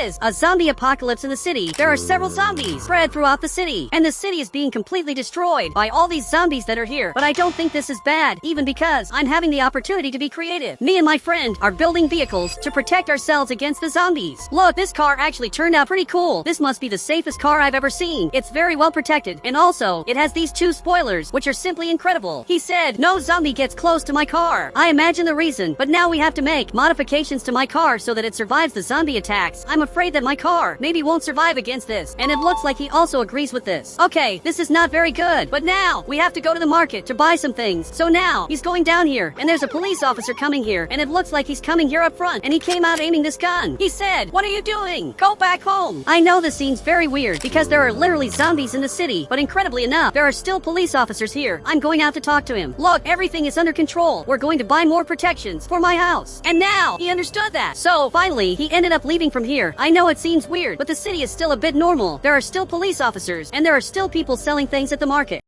is a zombie apocalypse in the city. There are several zombies spread throughout the city, and the city is being completely destroyed by all these zombies that are here. But I don't think this is bad, even because I'm having the opportunity to be creative. Me and my friend are building vehicles to protect ourselves against the zombies. Look, this car actually turned out pretty cool. This must be the safest car I've ever seen. It's very well protected, and also, it has these 2 spoilers, which are simply incredible. He said, no zombie gets close to my car. I imagine the reason, but now we have to make modifications to my car so that it survives the zombie attacks. I'm afraid that my car maybe won't survive against this, and it looks like he also agrees with this. Okay, this is not very good, but now we have to go to the market to buy some things. So now he's going down here, and there's a police officer coming here, and it looks like he's coming here up front, and he came out aiming this gun. He said, what are you doing? Go back home. I know this seems very weird because there are literally zombies in the city, but incredibly enough, there are still police officers here. I'm going out to talk to him. Look, everything is under control. We're going to buy more protections for my house. And now he understood that. So finally, he ended up leaving from here. I know it seems weird, but the city is still a bit normal. There are still police officers, and there are still people selling things at the market.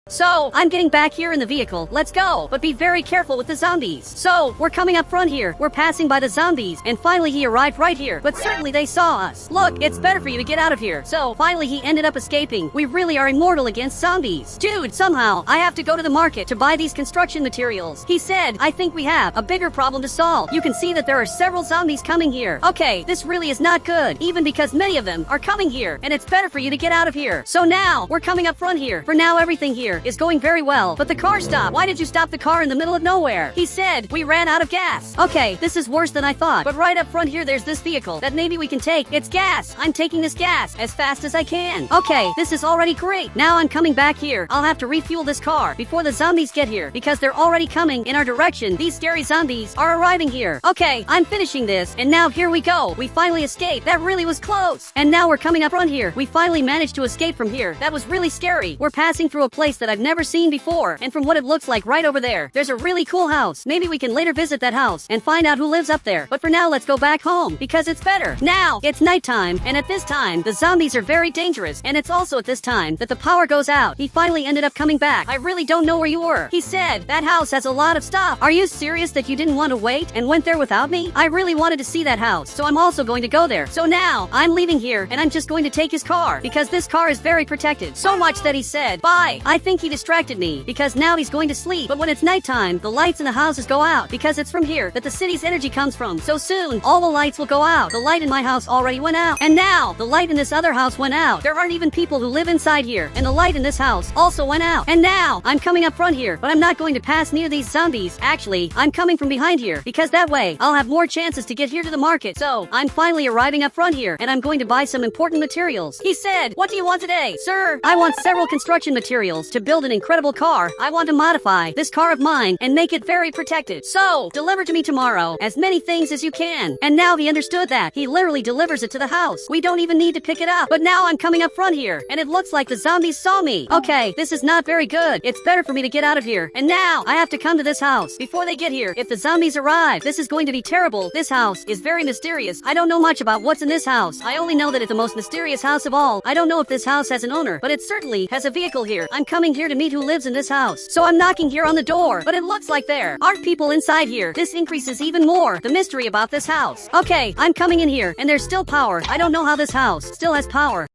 So, I'm getting back here in the vehicle. Let's go. But be very careful with the zombies. So, we're coming up front here. We're passing by the zombies. And finally he arrived right here. But certainly they saw us. Look, it's better for you to get out of here. So, finally he ended up escaping. We really are immortal against zombies. Dude, somehow, I have to go to the market to buy these construction materials. He said, I think we have a bigger problem to solve. You can see that there are several zombies coming here. Okay, this really is not good. Even because many of them are coming here. And it's better for you to get out of here. So now, we're coming up front here. For now, everything here is going very well, but the car stopped. Why did you stop the car in the middle of nowhere? He said, we ran out of gas. Okay, this is worse than I thought, but right up front here there's this vehicle that maybe we can take. It's gas. I'm taking this gas as fast as I can. Okay, this is already great. Now I'm coming back here. I'll have to refuel this car before the zombies get here because they're already coming in our direction. These scary zombies are arriving here. Okay, I'm finishing this, and now here we go. We finally escaped. That really was close. And now we're coming up front here. We finally managed to escape from here. That was really scary. We're passing through a place that I've never seen before, and from what it looks like right over there, there's a really cool house. Maybe we can later visit that house and find out who lives up there. But for now, let's go back home because it's better. Now, it's nighttime, and at this time, the zombies are very dangerous, and it's also at this time that the power goes out. He finally ended up coming back. I really don't know where you were. He said, that house has a lot of stuff. Are you serious that you didn't want to wait and went there without me? I really wanted to see that house, so I'm also going to go there. So now, I'm leaving here, and I'm just going to take his car because this car is very protected. So much that he said, bye. I think he distracted me because now he's going to sleep. But when it's nighttime, the lights in the houses go out because it's from here that the city's energy comes from. So soon, all the lights will go out. The light in my house already went out. And now, the light in this other house went out. There aren't even people who live inside here. And the light in this house also went out. And now, I'm coming up front here, but I'm not going to pass near these zombies. Actually, I'm coming from behind here because that way, I'll have more chances to get here to the market. So, I'm finally arriving up front here, and I'm going to buy some important materials. He said, what do you want today? Sir, I want several construction materials to build an incredible car. I want to modify this car of mine and make it very protected. So, deliver to me tomorrow as many things as you can. And now he understood that. He literally delivers it to the house. We don't even need to pick it up. But now I'm coming up front here, and it looks like the zombies saw me. Okay, this is not very good. It's better for me to get out of here. And now, I have to come to this house before they get here. If the zombies arrive, this is going to be terrible. This house is very mysterious. I don't know much about what's in this house. I only know that it's the most mysterious house of all. I don't know if this house has an owner, but it certainly has a vehicle here. I'm coming here to meet who lives in this house. So I'm knocking here on the door, but it looks like there aren't people inside here. This increases even more the mystery about this house. Okay, I'm coming in here, and there's still power. I don't know how this house still has power.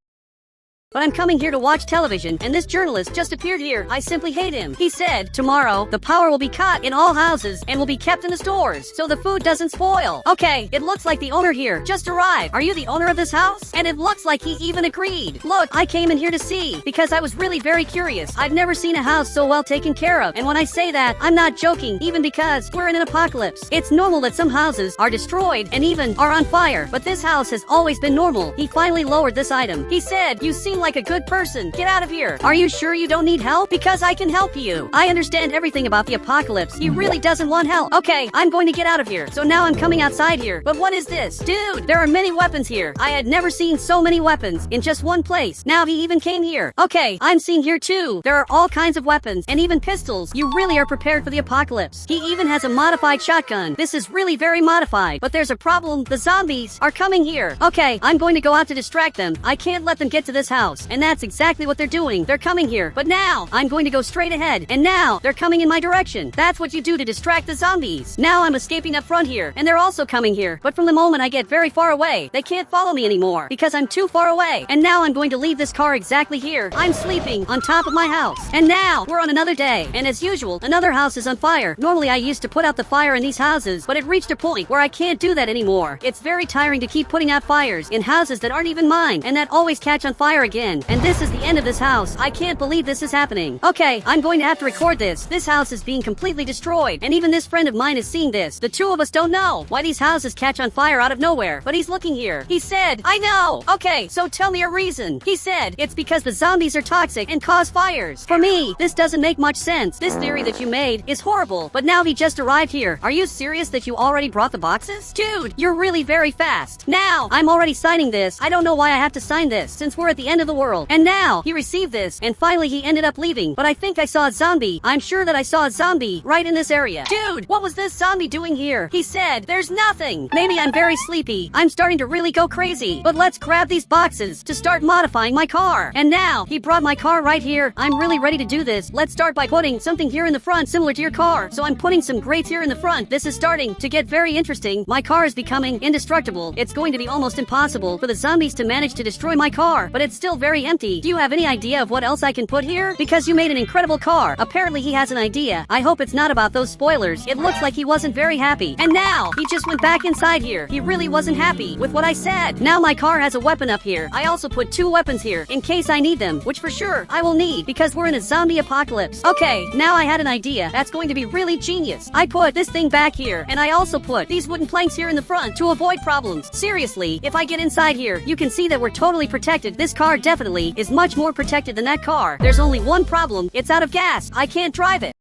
But I'm coming here to watch television, and this journalist just appeared here. I simply hate him. He said, tomorrow, the power will be cut in all houses and will be kept in the stores, so the food doesn't spoil. Okay, it looks like the owner here just arrived. Are you the owner of this house? And it looks like he even agreed. Look, I came in here to see, because I was really very curious. I've never seen a house so well taken care of, and when I say that, I'm not joking, even because we're in an apocalypse. It's normal that some houses are destroyed and even are on fire, but this house has always been normal. He finally lowered this item. He said, you seem like a good person. Get out of here. Are you sure you don't need help? Because I can help you. I understand everything about the apocalypse. He really doesn't want help. Okay, I'm going to get out of here. So now I'm coming outside here. But what is this? Dude, there are many weapons here. I had never seen so many weapons in just one place. Now he even came here. Okay, I'm seeing here too. There are all kinds of weapons and even pistols. You really are prepared for the apocalypse. He even has a modified shotgun. This is really very modified. But there's a problem. The zombies are coming here. Okay, I'm going to go out to distract them. I can't let them get to this house. house. And that's exactly what they're doing. They're coming here. But now, I'm going to go straight ahead. And now, they're coming in my direction. That's what you do to distract the zombies. Now I'm escaping up front here. And they're also coming here. But from the moment I get very far away, they can't follow me anymore. Because I'm too far away. And now I'm going to leave this car exactly here. I'm sleeping on top of my house. And now, we're on another day. And as usual, another house is on fire. Normally I used to put out the fire in these houses, but it reached a point where I can't do that anymore. It's very tiring to keep putting out fires in houses that aren't even mine, and that always catch on fire again. And this is the end of this house. I can't believe this is happening. Okay, I'm going to have to record this. This house is being completely destroyed, and even this friend of mine is seeing this. The two of us don't know why these houses catch on fire out of nowhere, but he's looking here. He said, I know. Okay, so tell me a reason. He said, it's because the zombies are toxic and cause fires. For me, this doesn't make much sense. This theory that you made is horrible, but now he just arrived here. Are you serious that you already brought the boxes? Dude, you're really very fast. Now, I'm already signing this. I don't know why I have to sign this, since we're at the end of the world. And now, he received this, and finally he ended up leaving. But I think I saw a zombie. I'm sure that I saw a zombie right in this area. Dude, what was this zombie doing here? He said, there's nothing. Maybe I'm very sleepy. I'm starting to really go crazy. But let's grab these boxes to start modifying my car. And now, he brought my car right here. I'm really ready to do this. Let's start by putting something here in the front similar to your car. So I'm putting some grates here in the front. This is starting to get very interesting. My car is becoming indestructible. It's going to be almost impossible for the zombies to manage to destroy my car, but it's still very empty. Do you have any idea of what else I can put here? Because you made an incredible car. Apparently he has an idea. I hope it's not about those spoilers. It looks like he wasn't very happy. And now, he just went back inside here. He really wasn't happy with what I said. Now my car has a weapon up here. I also put 2 weapons here in case I need them, which for sure I will need because we're in a zombie apocalypse. Okay, now I had an idea that's going to be really genius. I put this thing back here, and I also put these wooden planks here in the front to avoid problems. Seriously, if I get inside here, you can see that we're totally protected. This car definitely is much more protected than that car. There's only one problem. It's out of gas. I can't drive it.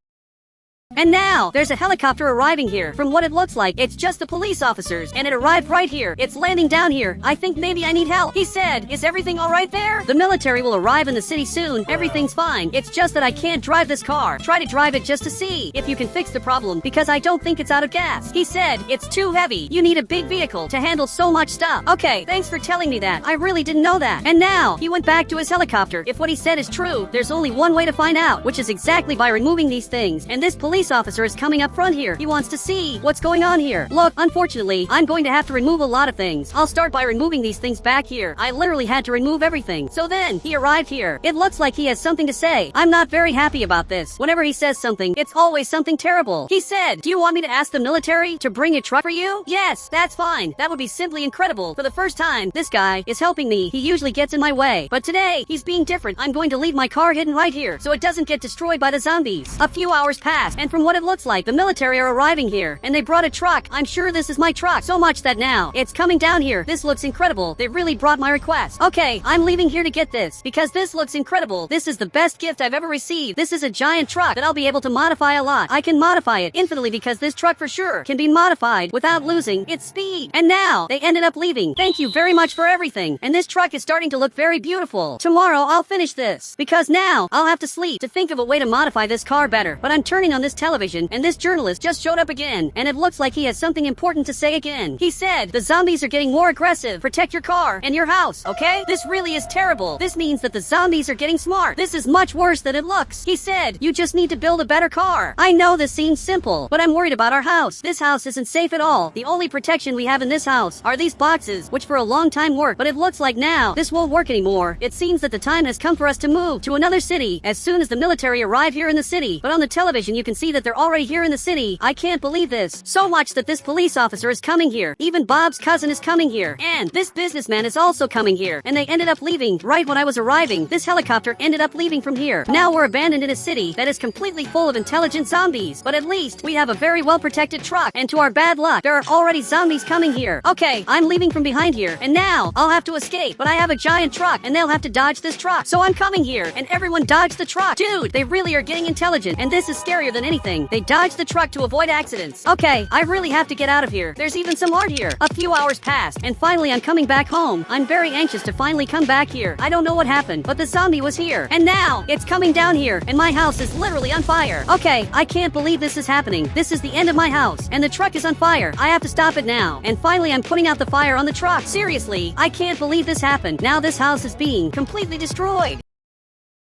And now, there's a helicopter arriving here. From what it looks like, it's just the police officers, and it arrived right here. It's landing down here. I think maybe I need help. He said, is everything alright there? The military will arrive in the city soon. Everything's fine. It's just that I can't drive this car. Try to drive it just to see if you can fix the problem, because I don't think it's out of gas. He said, it's too heavy. You need a big vehicle to handle so much stuff. Okay, thanks for telling me that. I really didn't know that. And now, he went back to his helicopter. If what he said is true, there's only one way to find out, which is exactly by removing these things. And this police officer is coming up front here. He wants to see what's going on here. Look, unfortunately, I'm going to have to remove a lot of things. I'll start by removing these things back here. I literally had to remove everything. So then, he arrived here. It looks like he has something to say. I'm not very happy about this. Whenever he says something, it's always something terrible. He said, do you want me to ask the military to bring a truck for you? Yes, that's fine. That would be simply incredible. For the first time, this guy is helping me. He usually gets in my way. But today, he's being different. I'm going to leave my car hidden right here so it doesn't get destroyed by the zombies. A few hours passed, and from what it looks like, the military are arriving here, and they brought a truck. I'm sure this is my truck, so much that now it's coming down here. This looks incredible. They really brought my request. Okay, I'm leaving here to get this, because this looks incredible. This is the best gift I've ever received. This is a giant truck that I'll be able to modify a lot. I can modify it infinitely because this truck for sure can be modified without losing its speed. And now, they ended up leaving. Thank you very much for everything. And this truck is starting to look very beautiful. Tomorrow, I'll finish this, because now, I'll have to sleep to think of a way to modify this car better. But I'm turning on this television, and this journalist just showed up again, and it looks like he has something important to say again. He said, the zombies are getting more aggressive. Protect your car and your house, okay? This really is terrible. This means that the zombies are getting smart. This is much worse than it looks. He said, you just need to build a better car. I know this seems simple, but I'm worried about our house. This house isn't safe at all. The only protection we have in this house are these boxes, which for a long time worked, but it looks like now this won't work anymore. It seems that the time has come for us to move to another city as soon as the military arrive here in the city. But on the television, you can see that they're already here in the city. I can't believe this. So much that this police officer is coming here. Even Bob's cousin is coming here. And this businessman is also coming here. And they ended up leaving right when I was arriving. This helicopter ended up leaving from here. Now we're abandoned in a city that is completely full of intelligent zombies. But at least we have a very well-protected truck. And to our bad luck, there are already zombies coming here. Okay, I'm leaving from behind here. And now I'll have to escape. But I have a giant truck and they'll have to dodge this truck. So I'm coming here and everyone dodged the truck. Dude, they really are getting intelligent. And this is scarier than anything. They dodge the truck to avoid accidents. Okay, I really have to get out of here. There's even some art here. A few hours passed, and finally I'm coming back home. I'm very anxious to finally come back here. I don't know what happened, but the zombie was here. And now, it's coming down here, and my house is literally on fire. Okay, I can't believe this is happening. This is the end of my house, and the truck is on fire. I have to stop it now. And finally I'm putting out the fire on the truck. Seriously, I can't believe this happened. Now this house is being completely destroyed.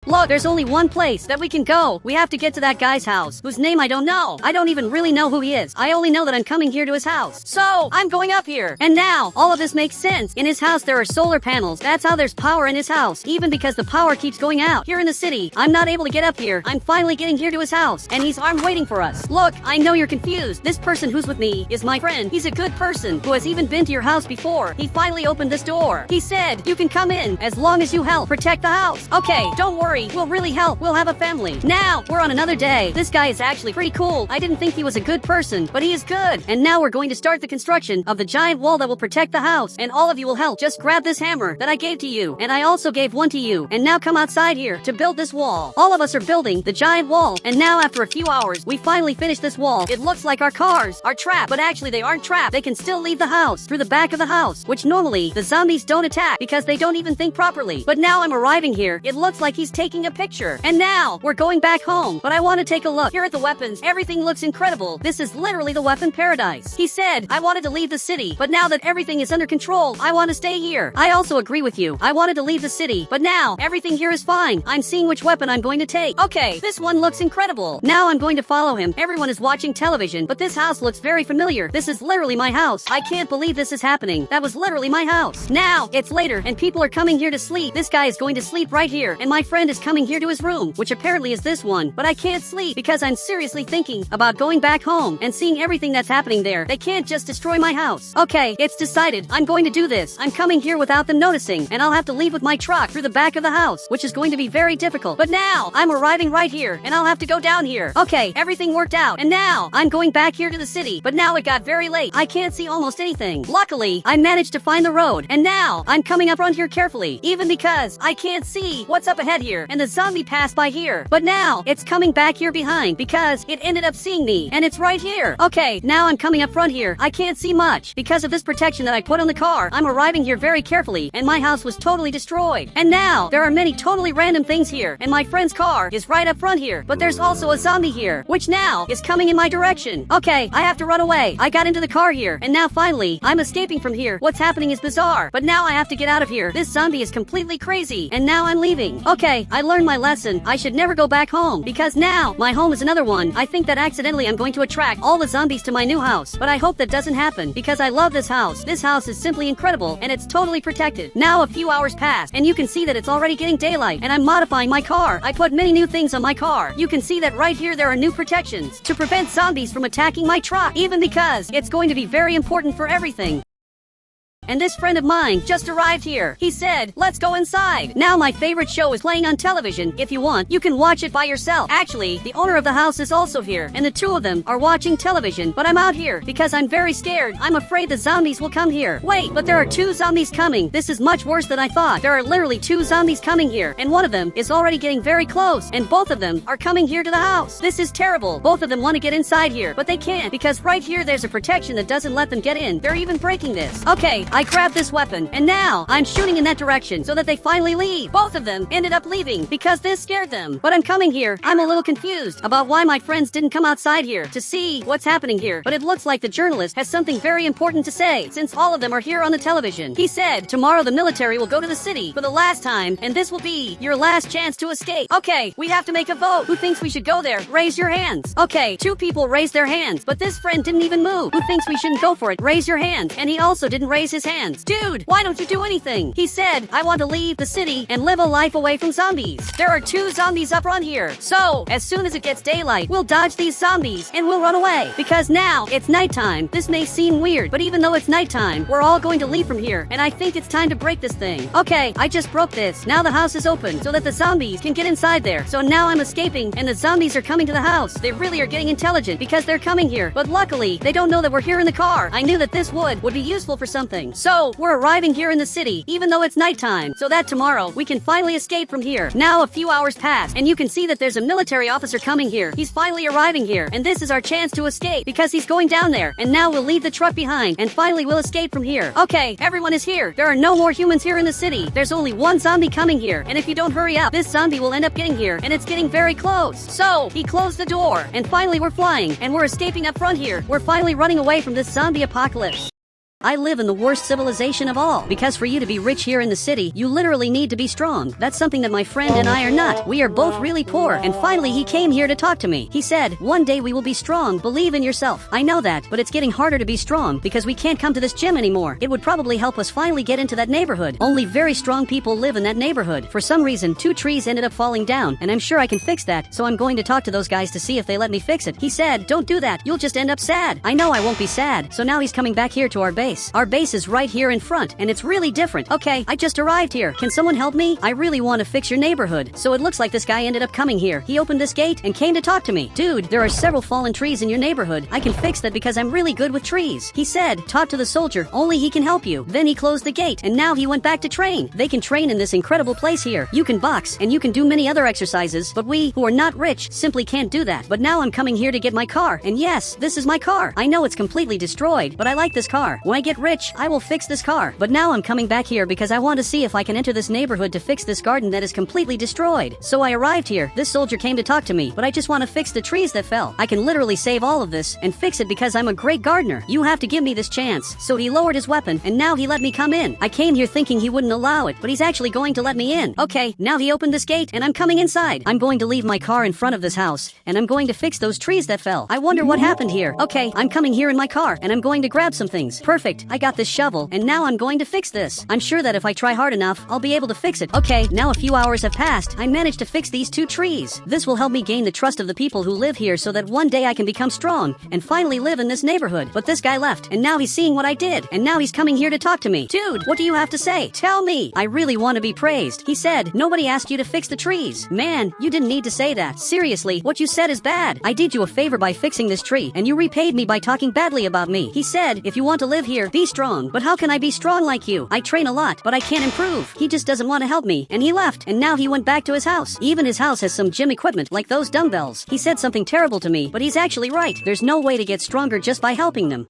Look, there's only one place that we can go. We have to get to that guy's house, whose name I don't know. I don't even really know who he is. I only know that I'm coming here to his house. So, I'm going up here. And now, all of this makes sense. In his house, there are solar panels. That's how there's power in his house. Even because the power keeps going out. Here in the city, I'm not able to get up here. I'm finally getting here to his house. And he's armed waiting for us. Look, I know you're confused. This person who's with me is my friend. He's a good person who has even been to your house before. He finally opened this door. He said, you can come in as long as you help protect the house. Okay, don't worry. We'll really help. We'll have a family. Now, we're on another day. This guy is actually pretty cool. I didn't think he was a good person, but he is good. And now we're going to start the construction of the giant wall that will protect the house. And all of you will help. Just grab this hammer that I gave to you. And I also gave one to you. And now come outside here to build this wall. All of us are building the giant wall. And now after a few hours, we finally finished this wall. It looks like our cars are trapped, but actually they aren't trapped. They can still leave the house through the back of the house, which normally the zombies don't attack because they don't even think properly. But now I'm arriving here. It looks like he's taking a picture. And now we're going back home. But I want to take a look. Here at the weapons, everything looks incredible. This is literally the weapon paradise. He said, I wanted to leave the city, but now that everything is under control, I want to stay here. I also agree with you. I wanted to leave the city, but now everything here is fine. I'm seeing which weapon I'm going to take. Okay, this one looks incredible. Now I'm going to follow him. Everyone is watching television, but this house looks very familiar. This is literally my house. I can't believe this is happening. That was literally my house. Now, it's later, and people are coming here to sleep. This guy is going to sleep right here, and my friend is coming here to his room, which apparently is this one, but I can't sleep because I'm seriously thinking about going back home and seeing everything that's happening there. They can't just destroy my house. Okay, it's decided. I'm going to do this. I'm coming here without them noticing, and I'll have to leave with my truck through the back of the house, which is going to be very difficult. But now, I'm arriving right here, and I'll have to go down here. Okay, everything worked out, and now, I'm going back here to the city, but now it got very late. I can't see almost anything. Luckily, I managed to find the road, and now, I'm coming up front here carefully, even because I can't see what's up ahead here, and the zombie passed by here. But now, it's coming back here behind because it ended up seeing me, and it's right here. Okay, now I'm coming up front here. I can't see much because of this protection that I put on the car. I'm arriving here very carefully, and my house was totally destroyed. And now, there are many totally random things here, and my friend's car is right up front here. But there's also a zombie here, which now is coming in my direction. Okay, I have to run away. I got into the car here, and now finally, I'm escaping from here. What's happening is bizarre, but now I have to get out of here. This zombie is completely crazy, and now I'm leaving. Okay, I learned my lesson. I should never go back home, because now, my home is another one. I think that accidentally I'm going to attract all the zombies to my new house, but I hope that doesn't happen, because I love this house. This house is simply incredible, and it's totally protected. Now a few hours passed, and you can see that it's already getting daylight, and I'm modifying my car. I put many new things on my car. You can see that right here there are new protections to prevent zombies from attacking my truck, even because it's going to be very important for everything. And this friend of mine just arrived here. He said, let's go inside. Now my favorite show is playing on television. If you want, you can watch it by yourself. Actually, the owner of the house is also here, and the two of them are watching television. But I'm out here because I'm very scared. I'm afraid the zombies will come here. Wait, but there are two zombies coming. This is much worse than I thought. There are literally two zombies coming here, and one of them is already getting very close, and both of them are coming here to the house. This is terrible. Both of them want to get inside here, but they can't because right here there's a protection that doesn't let them get in. They're even breaking this. Okay, I grabbed this weapon, and now I'm shooting in that direction so that they finally leave. Both of them ended up leaving because this scared them. But I'm coming here. I'm a little confused about why my friends didn't come outside here to see what's happening here. But it looks like the journalist has something very important to say, since all of them are here on the television. He said, tomorrow the military will go to the city for the last time, and this will be your last chance to escape. Okay, we have to make a vote. Who thinks we should go there? Raise your hands. Okay, two people raised their hands, but this friend didn't even move. Who thinks we shouldn't go for it? Raise your hand. And he also didn't raise his hands. Dude, why don't you do anything? He said, I want to leave the city and live a life away from zombies. There are two zombies up front here. So, as soon as it gets daylight, we'll dodge these zombies and we'll run away. Because now, it's nighttime. This may seem weird, but even though it's nighttime, we're all going to leave from here. And I think it's time to break this thing. Okay, I just broke this. Now the house is open so that the zombies can get inside there. So now I'm escaping and the zombies are coming to the house. They really are getting intelligent because they're coming here. But luckily, they don't know that we're here in the car. I knew that this wood would be useful for something. So, we're arriving here in the city, even though it's nighttime, so that tomorrow we can finally escape from here. Now a few hours pass, and you can see that there's a military officer coming here. He's finally arriving here, and this is our chance to escape because he's going down there. And now we'll leave the truck behind, and finally we'll escape from here. Okay, everyone is here. There are no more humans here in the city. There's only one zombie coming here, and if you don't hurry up, this zombie will end up getting here, and it's getting very close. So, he closed the door, and finally we're flying, and we're escaping up front here. We're finally running away from this zombie apocalypse. I live in the worst civilization of all, because for you to be rich here in the city, you literally need to be strong. That's something that my friend and I are not. We are both really poor, and finally he came here to talk to me. He said, one day we will be strong, believe in yourself. I know that, but it's getting harder to be strong, because we can't come to this gym anymore. It would probably help us finally get into that neighborhood. Only very strong people live in that neighborhood. For some reason, 2 trees ended up falling down, and I'm sure I can fix that, so I'm going to talk to those guys to see if they let me fix it. He said, don't do that, you'll just end up sad. I know I won't be sad, so now he's coming back here to our base. Our base is right here in front, and it's really different. Okay, I just arrived here. Can someone help me? I really want to fix your neighborhood. So it looks like this guy ended up coming here. He opened this gate and came to talk to me. Dude, there are several fallen trees in your neighborhood. I can fix that because I'm really good with trees. He said, talk to the soldier. Only he can help you. Then he closed the gate, and now he went back to train. They can train in this incredible place here. You can box, and you can do many other exercises, but we, who are not rich, simply can't do that. But now I'm coming here to get my car, and yes, this is my car. I know it's completely destroyed, but I like this car. When I get rich, I will fix this car. But now I'm coming back here because I want to see if I can enter this neighborhood to fix this garden that is completely destroyed. So I arrived here. This soldier came to talk to me, but I just want to fix the trees that fell. I can literally save all of this and fix it because I'm a great gardener. You have to give me this chance. So he lowered his weapon, and now he let me come in. I came here thinking he wouldn't allow it, but he's actually going to let me in. Okay, now he opened this gate, and I'm coming inside. I'm going to leave my car in front of this house, and I'm going to fix those trees that fell. I wonder what happened here. Okay, I'm coming here in my car, and I'm going to grab some things. Perfect. I got this shovel, and now I'm going to fix this. I'm sure that if I try hard enough, I'll be able to fix it. Okay, now a few hours have passed. I managed to fix these 2 trees. This will help me gain the trust of the people who live here so that one day I can become strong and finally live in this neighborhood. But this guy left, and now he's seeing what I did, and now he's coming here to talk to me. Dude, what do you have to say? Tell me. I really want to be praised. He said, nobody asked you to fix the trees. Man, you didn't need to say that. Seriously, what you said is bad. I did you a favor by fixing this tree, and you repaid me by talking badly about me. He said, if you want to live here, be strong. But how can I be strong like you? I train a lot, but I can't improve. He just doesn't want to help me, and he left, and now he went back to his house. Even his house has some gym equipment, like those dumbbells. He said something terrible to me, but he's actually right. There's no way to get stronger just by helping them.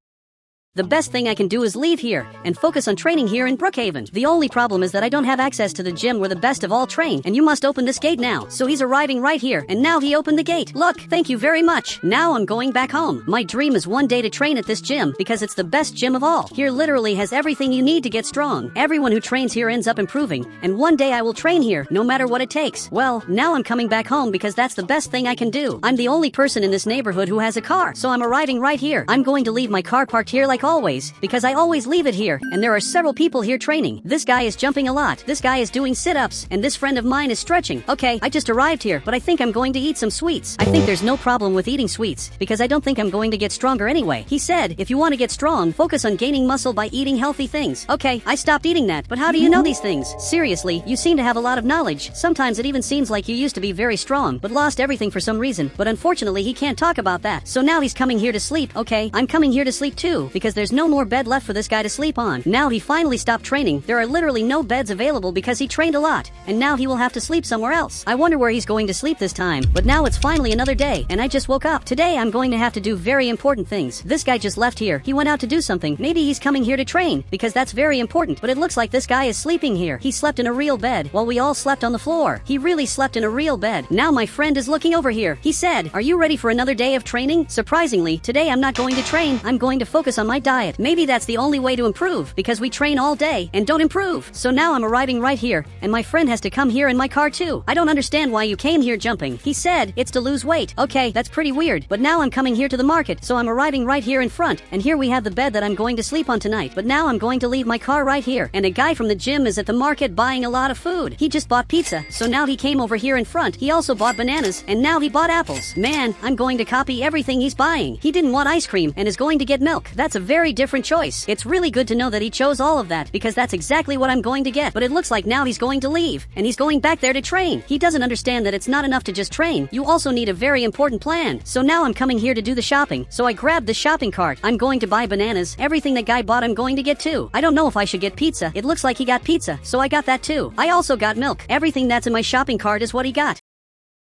The best thing I can do is leave here and focus on training here in Brookhaven. The only problem is that I don't have access to the gym where the best of all train, and you must open this gate now. So he's arriving right here, and now he opened the gate. Look, thank you very much. Now I'm going back home. My dream is one day to train at this gym because it's the best gym of all. Here literally has everything you need to get strong. Everyone who trains here ends up improving, and one day I will train here, no matter what it takes. Well, now I'm coming back home because that's the best thing I can do. I'm the only person in this neighborhood who has a car, so I'm arriving right here. I'm going to leave my car parked here like always, because I always leave it here, and there are several people here training. This guy is jumping a lot. This guy is doing sit-ups, and this friend of mine is stretching. Okay, I just arrived here, but I think I'm going to eat some sweets. I think there's no problem with eating sweets, because I don't think I'm going to get stronger anyway. He said, if you want to get strong, focus on gaining muscle by eating healthy things. Okay, I stopped eating that, but how do you know these things? Seriously, you seem to have a lot of knowledge. Sometimes it even seems like you used to be very strong, but lost everything for some reason. But unfortunately, he can't talk about that. So now he's coming here to sleep. Okay, I'm coming here to sleep too, because there's no more bed left for this guy to sleep on. Now he finally stopped training. There are literally no beds available because he trained a lot, and now he will have to sleep somewhere else. I wonder where he's going to sleep this time. But now it's finally another day, and I just woke up. Today I'm going to have to do very important things. This guy just left here. He went out to do something. Maybe he's coming here to train, because that's very important. But it looks like this guy is sleeping here. He slept in a real bed, while we all slept on the floor. He really slept in a real bed. Now my friend is looking over here. He said, are you ready for another day of training? Surprisingly, today I'm not going to train. I'm going to focus on my diet. Maybe that's the only way to improve, because we train all day and don't improve. So now I'm arriving right here, and my friend has to come here in my car too. I don't understand why you came here jumping. He said it's to lose weight. Okay, that's pretty weird, but now I'm coming here to the market, so I'm arriving right here in front, and here we have the bed that I'm going to sleep on tonight. But now I'm going to leave my car right here, and a guy from the gym is at the market buying a lot of food. He just bought pizza, so now he came over here in front. He also bought bananas, and now he bought apples. Man, I'm going to copy everything he's buying. He didn't want ice cream and is going to get milk. That's a very different choice. It's really good to know that he chose all of that, because that's exactly what I'm going to get. But it looks like now he's going to leave, and he's going back there to train. He doesn't understand that it's not enough to just train. You also need a very important plan. So now I'm coming here to do the shopping. So I grabbed the shopping cart. I'm going to buy bananas. Everything that guy bought I'm going to get too. I don't know if I should get pizza. It looks like he got pizza, so I got that too. I also got milk. Everything that's in my shopping cart is what he got.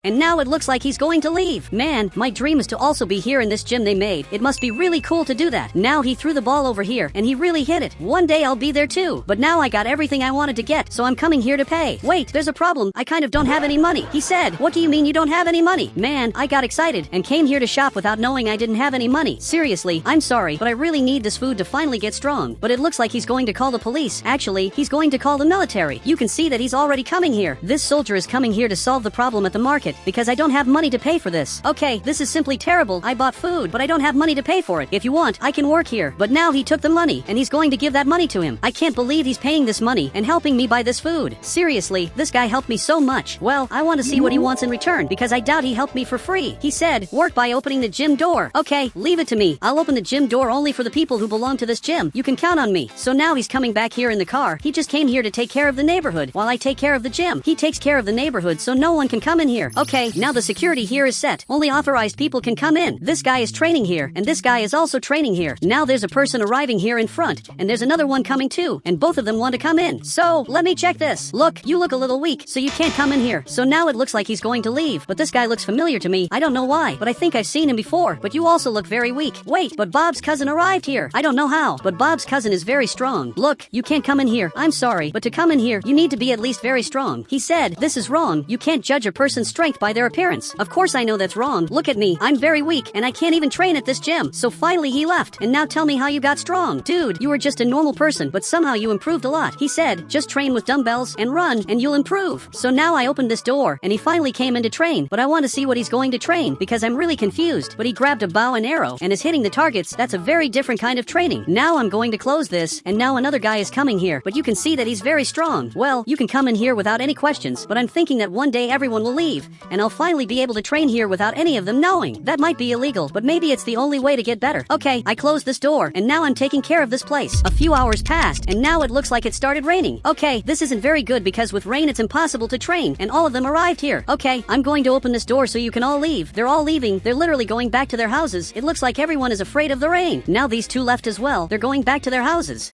And now it looks like he's going to leave. Man, my dream is to also be here in this gym they made. It must be really cool to do that. Now he threw the ball over here, and he really hit it. One day I'll be there too. But now I got everything I wanted to get, so I'm coming here to pay. Wait, there's a problem. I kind of don't have any money. He said, what do you mean you don't have any money? Man, I got excited and came here to shop without knowing I didn't have any money. Seriously, I'm sorry, but I really need this food to finally get strong. But it looks like he's going to call the police. Actually, he's going to call the military. You can see that he's already coming here. This soldier is coming here to solve the problem at the market, because I don't have money to pay for this. Okay, this is simply terrible. I bought food, but I don't have money to pay for it. If you want, I can work here. But now he took the money, and he's going to give that money to him. I can't believe he's paying this money and helping me buy this food. Seriously, this guy helped me so much. Well, I want to see what he wants in return, because I doubt he helped me for free. He said, work by opening the gym door. Okay, leave it to me. I'll open the gym door only for the people who belong to this gym. You can count on me. So now he's coming back here in the car. He just came here to take care of the neighborhood while I take care of the gym. He takes care of the neighborhood so no one can come in here. Okay, now the security here is set. Only authorized people can come in. This guy is training here, and this guy is also training here. Now there's a person arriving here in front, and there's another one coming too, and both of them want to come in. So, let me check this. Look, you look a little weak, so you can't come in here. So now it looks like he's going to leave, but this guy looks familiar to me. I don't know why, but I think I've seen him before. But you also look very weak. Wait, but Bob's cousin arrived here. I don't know how, but Bob's cousin is very strong. Look, you can't come in here. I'm sorry, but to come in here, you need to be at least very strong. He said, this is wrong. You can't judge a person's strength by their appearance. Of course I know that's wrong. Look at me. I'm very weak, and I can't even train at this gym. So finally he left, and now tell me how you got strong. Dude, you were just a normal person, but somehow you improved a lot. He said, just train with dumbbells and run, and you'll improve. So now I opened this door, and he finally came in to train, but I want to see what he's going to train, because I'm really confused. But he grabbed a bow and arrow, and is hitting the targets. That's a very different kind of training. Now I'm going to close this, and now another guy is coming here, but you can see that he's very strong. Well, you can come in here without any questions, but I'm thinking that one day everyone will leave, and I'll finally be able to train here without any of them knowing. That might be illegal, but maybe it's the only way to get better. Okay, I closed this door, and now I'm taking care of this place. A few hours passed, and now it looks like it started raining. Okay, this isn't very good, because with rain it's impossible to train, and all of them arrived here. Okay, I'm going to open this door so you can all leave. They're all leaving. They're literally going back to their houses. It looks like everyone is afraid of the rain. Now these two left as well. They're going back to their houses.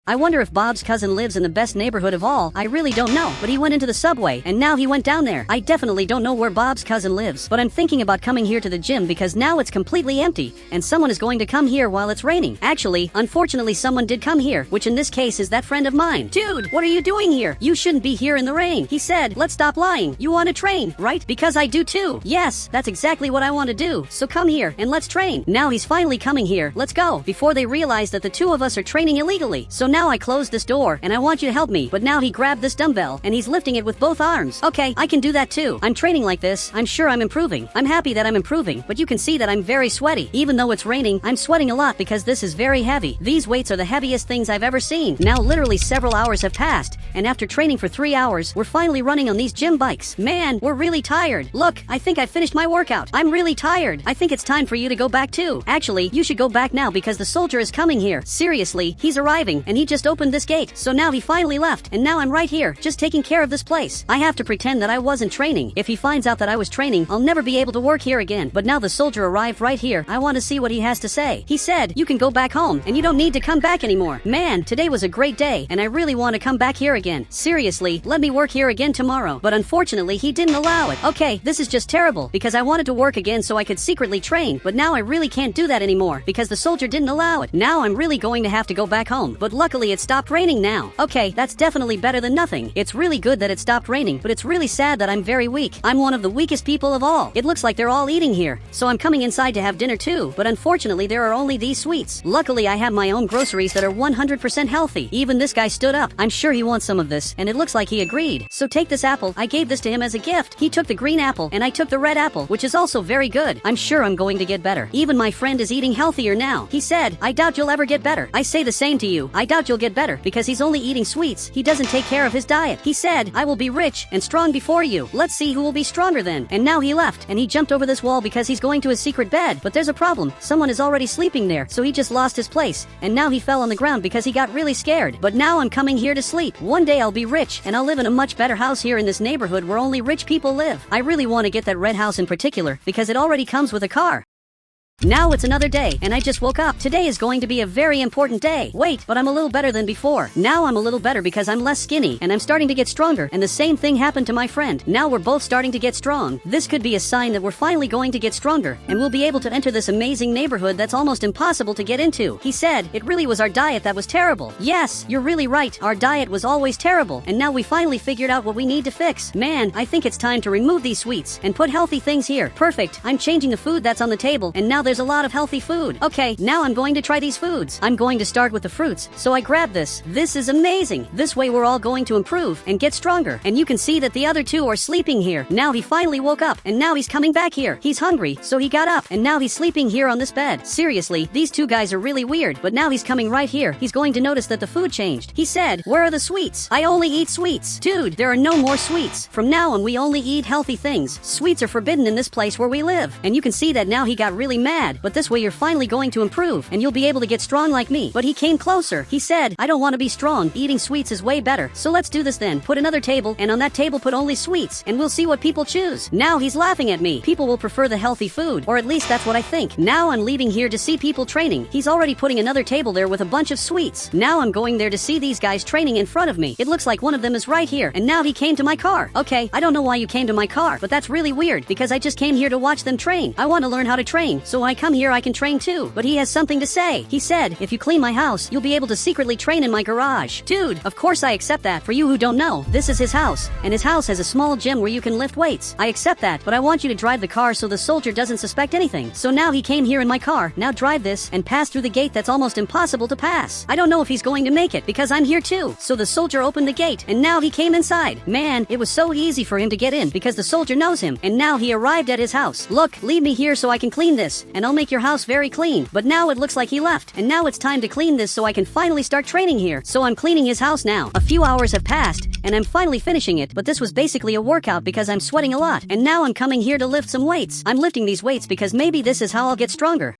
I wonder if Bob's cousin lives in the best neighborhood of all. I really don't know, but he went into the subway, and now he went down there. I definitely don't know where Bob's cousin lives, but I'm thinking about coming here to the gym because now it's completely empty, and someone is going to come here while it's raining. Actually, unfortunately, someone did come here, which in this case is that friend of mine. Dude, what are you doing here? You shouldn't be here in the rain. He said, let's stop lying. You want to train, right? Because I do too. Yes, that's exactly what I want to do. So come here, and let's train. Now he's finally coming here. Let's go. Before they realize that the two of us are training illegally. So now I closed this door, and I want you to help me. But now he grabbed this dumbbell, and he's lifting it with both arms. Okay, I can do that too. I'm training like this. I'm sure I'm improving. I'm happy that I'm improving, but you can see that I'm very sweaty. Even though it's raining, I'm sweating a lot because this is very heavy. These weights are the heaviest things I've ever seen. Now literally several hours have passed, and after training for 3 hours, we're finally running on these gym bikes. Man, we're really tired. Look, I think I finished my workout. I'm really tired. I think it's time for you to go back too. Actually, you should go back now because the soldier is coming here. Seriously, he's arriving, and he just opened this gate. So now he finally left, and now I'm right here, just taking care of this place. I have to pretend that I wasn't training. If he finds out that I was training, I'll never be able to work here again. But now the soldier arrived right here. I want to see what he has to say. He said, you can go back home, and you don't need to come back anymore. Man, today was a great day, and I really want to come back here again. Seriously, let me work here again tomorrow. But unfortunately, he didn't allow it. Okay, this is just terrible, because I wanted to work again so I could secretly train, but now I really can't do that anymore, because the soldier didn't allow it. Now I'm really going to have to go back home. But luckily it stopped raining now. Okay, that's definitely better than nothing. It's really good that it stopped raining, but it's really sad that I'm very weak. I'm one of the weakest people of all. It looks like they're all eating here, so I'm coming inside to have dinner too, but unfortunately there are only these sweets. Luckily I have my own groceries that are 100% healthy. Even this guy stood up. I'm sure he wants some of this, and it looks like he agreed. So take this apple. I gave this to him as a gift. He took the green apple, and I took the red apple, which is also very good. I'm sure I'm going to get better. Even my friend is eating healthier now. He said, I doubt you'll ever get better. I say the same to you. I doubt doubt you'll get better because he's only eating sweets. He doesn't take care of his diet. He said, I will be rich and strong before you. Let's see who will be stronger then. And now he left and he jumped over this wall because he's going to his secret bed. But there's a problem. Someone is already sleeping there, so he just lost his place. And now he fell on the ground because he got really scared. But now I'm coming here to sleep. One day I'll be rich and I'll live in a much better house here in this neighborhood where only rich people live. I really want to get that red house in particular because it already comes with a car. Now it's another day, and I just woke up. Today is going to be a very important day. Wait, but I'm a little better than before. Now I'm a little better because I'm less skinny, and I'm starting to get stronger, and the same thing happened to my friend. Now we're both starting to get strong. This could be a sign that we're finally going to get stronger, and we'll be able to enter this amazing neighborhood that's almost impossible to get into. He said, it really was our diet that was terrible. Yes, you're really right. Our diet was always terrible, and now we finally figured out what we need to fix. Man, I think it's time to remove these sweets and put healthy things here. Perfect. I'm changing the food that's on the table, and now there's a lot of healthy food. Okay, now I'm going to try these foods. I'm going to start with the fruits, so I grab this. This is amazing. This way we're all going to improve and get stronger. And you can see that the other two are sleeping here. Now he finally woke up, and now he's coming back here. He's hungry, so he got up, and now he's sleeping here on this bed. Seriously, these two guys are really weird, but now he's coming right here. He's going to notice that the food changed. He said, where are the sweets? I only eat sweets. Dude, there are no more sweets. From now on, we only eat healthy things. Sweets are forbidden in this place where we live. And you can see that now he got really mad, but this way you're finally going to improve and you'll be able to get strong like me. But he came closer. He said, I don't want to be strong. Eating sweets is way better. So let's do this then. Put another table, and on that table put only sweets, and we'll see what people choose. Now he's laughing at me. People will prefer the healthy food, or at least that's what I think. Now I'm leaving here to see people training. He's already putting another table there with a bunch of sweets. Now I'm going there to see these guys training in front of me. It looks like one of them is right here, and now he came to my car. Okay, I don't know why you came to my car, but that's really weird because I just came here to watch them train. I want to learn how to train, so when I come here I can train too. But he has something to say. He said, if you clean my house, you'll be able to secretly train in my garage. Dude, of course I accept that. For you who don't know, this is his house, and his house has a small gym where you can lift weights. I accept that, but I want you to drive the car so the soldier doesn't suspect anything. So now he came here in my car. Now drive this and pass through the gate that's almost impossible to pass. I don't know if he's going to make it because I'm here too. So the soldier opened the gate, and now he came inside. Man, it was so easy for him to get in because the soldier knows him, and now he arrived at his house. Look, leave me here so I can clean this, and I'll make your house very clean. But now it looks like he left, and now it's time to clean this so I can finally start training here. So I'm cleaning his house now. A few hours have passed, and I'm finally finishing it, but this was basically a workout because I'm sweating a lot. And now I'm coming here to lift some weights. I'm lifting these weights because maybe this is how I'll get stronger.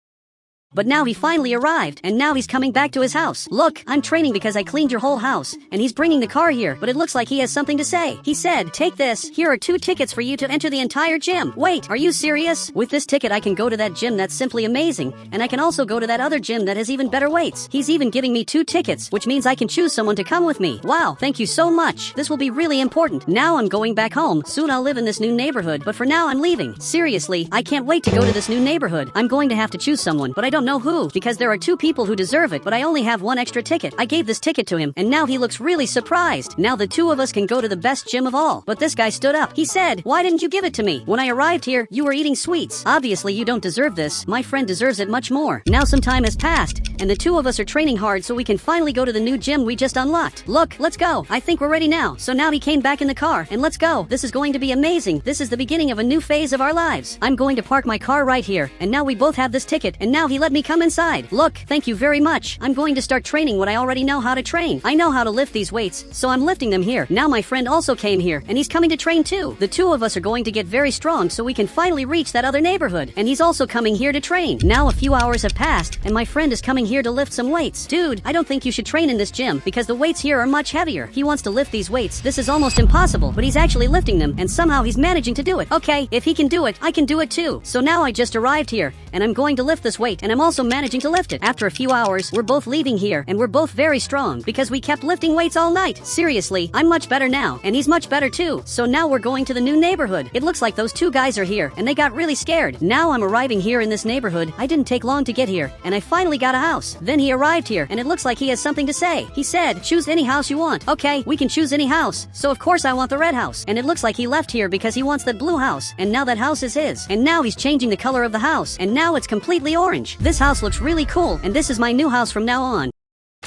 But now he finally arrived, and now he's coming back to his house. Look, I'm training because I cleaned your whole house, and he's bringing the car here, but it looks like he has something to say. He said, take this. Here are 2 tickets for you to enter the entire gym. Wait, are you serious? With this ticket, I can go to that gym that's simply amazing, and I can also go to that other gym that has even better weights. He's even giving me 2 tickets, which means I can choose someone to come with me. Wow, thank you so much. This will be really important. Now I'm going back home. Soon I'll live in this new neighborhood, but for now I'm leaving. Seriously, I can't wait to go to this new neighborhood. I'm going to have to choose someone, but I don't know who, because there are 2 people who deserve it, but I only have 1 extra ticket. I gave this ticket to him, and now he looks really surprised. Now the 2 of us can go to the best gym of all. But this guy stood up. He said, why didn't you give it to me? When I arrived here, you were eating sweets. Obviously, you don't deserve this. My friend deserves it much more. Now some time has passed, and the 2 of us are training hard so we can finally go to the new gym we just unlocked. Look, let's go. I think we're ready now. So now he came back in the car, and let's go. This is going to be amazing. This is the beginning of a new phase of our lives. I'm going to park my car right here, and now we both have this ticket, and now he let me come inside. Look, thank you very much. I'm going to start training what I already know how to train. I know how to lift these weights, so I'm lifting them here. Now my friend also came here, and he's coming to train too. The 2 of us are going to get very strong so we can finally reach that other neighborhood, and he's also coming here to train. Now a few hours have passed, and my friend is coming here to lift some weights. Dude, I don't think you should train in this gym because the weights here are much heavier. He wants to lift these weights. This is almost impossible, but he's actually lifting them, and somehow he's managing to do it. Okay, if he can do it, I can do it too. So now I just arrived here, and I'm going to lift this weight, and I'm also managing to lift it. After a few hours, we're both leaving here, and we're both very strong because we kept lifting weights all night. Seriously, I'm much better now, and he's much better too. So now we're going to the new neighborhood. It looks like those 2 guys are here, and they got really scared. Now I'm arriving here in this neighborhood. I didn't take long to get here, and I finally got a house. Then he arrived here, and it looks like he has something to say. He said, choose any house you want. Okay, we can choose any house. So of course I want the red house. And it looks like he left here because he wants that blue house, and now that house is his. And now he's changing the color of the house, and now it's completely orange. This house looks really cool, and this is my new house from now on.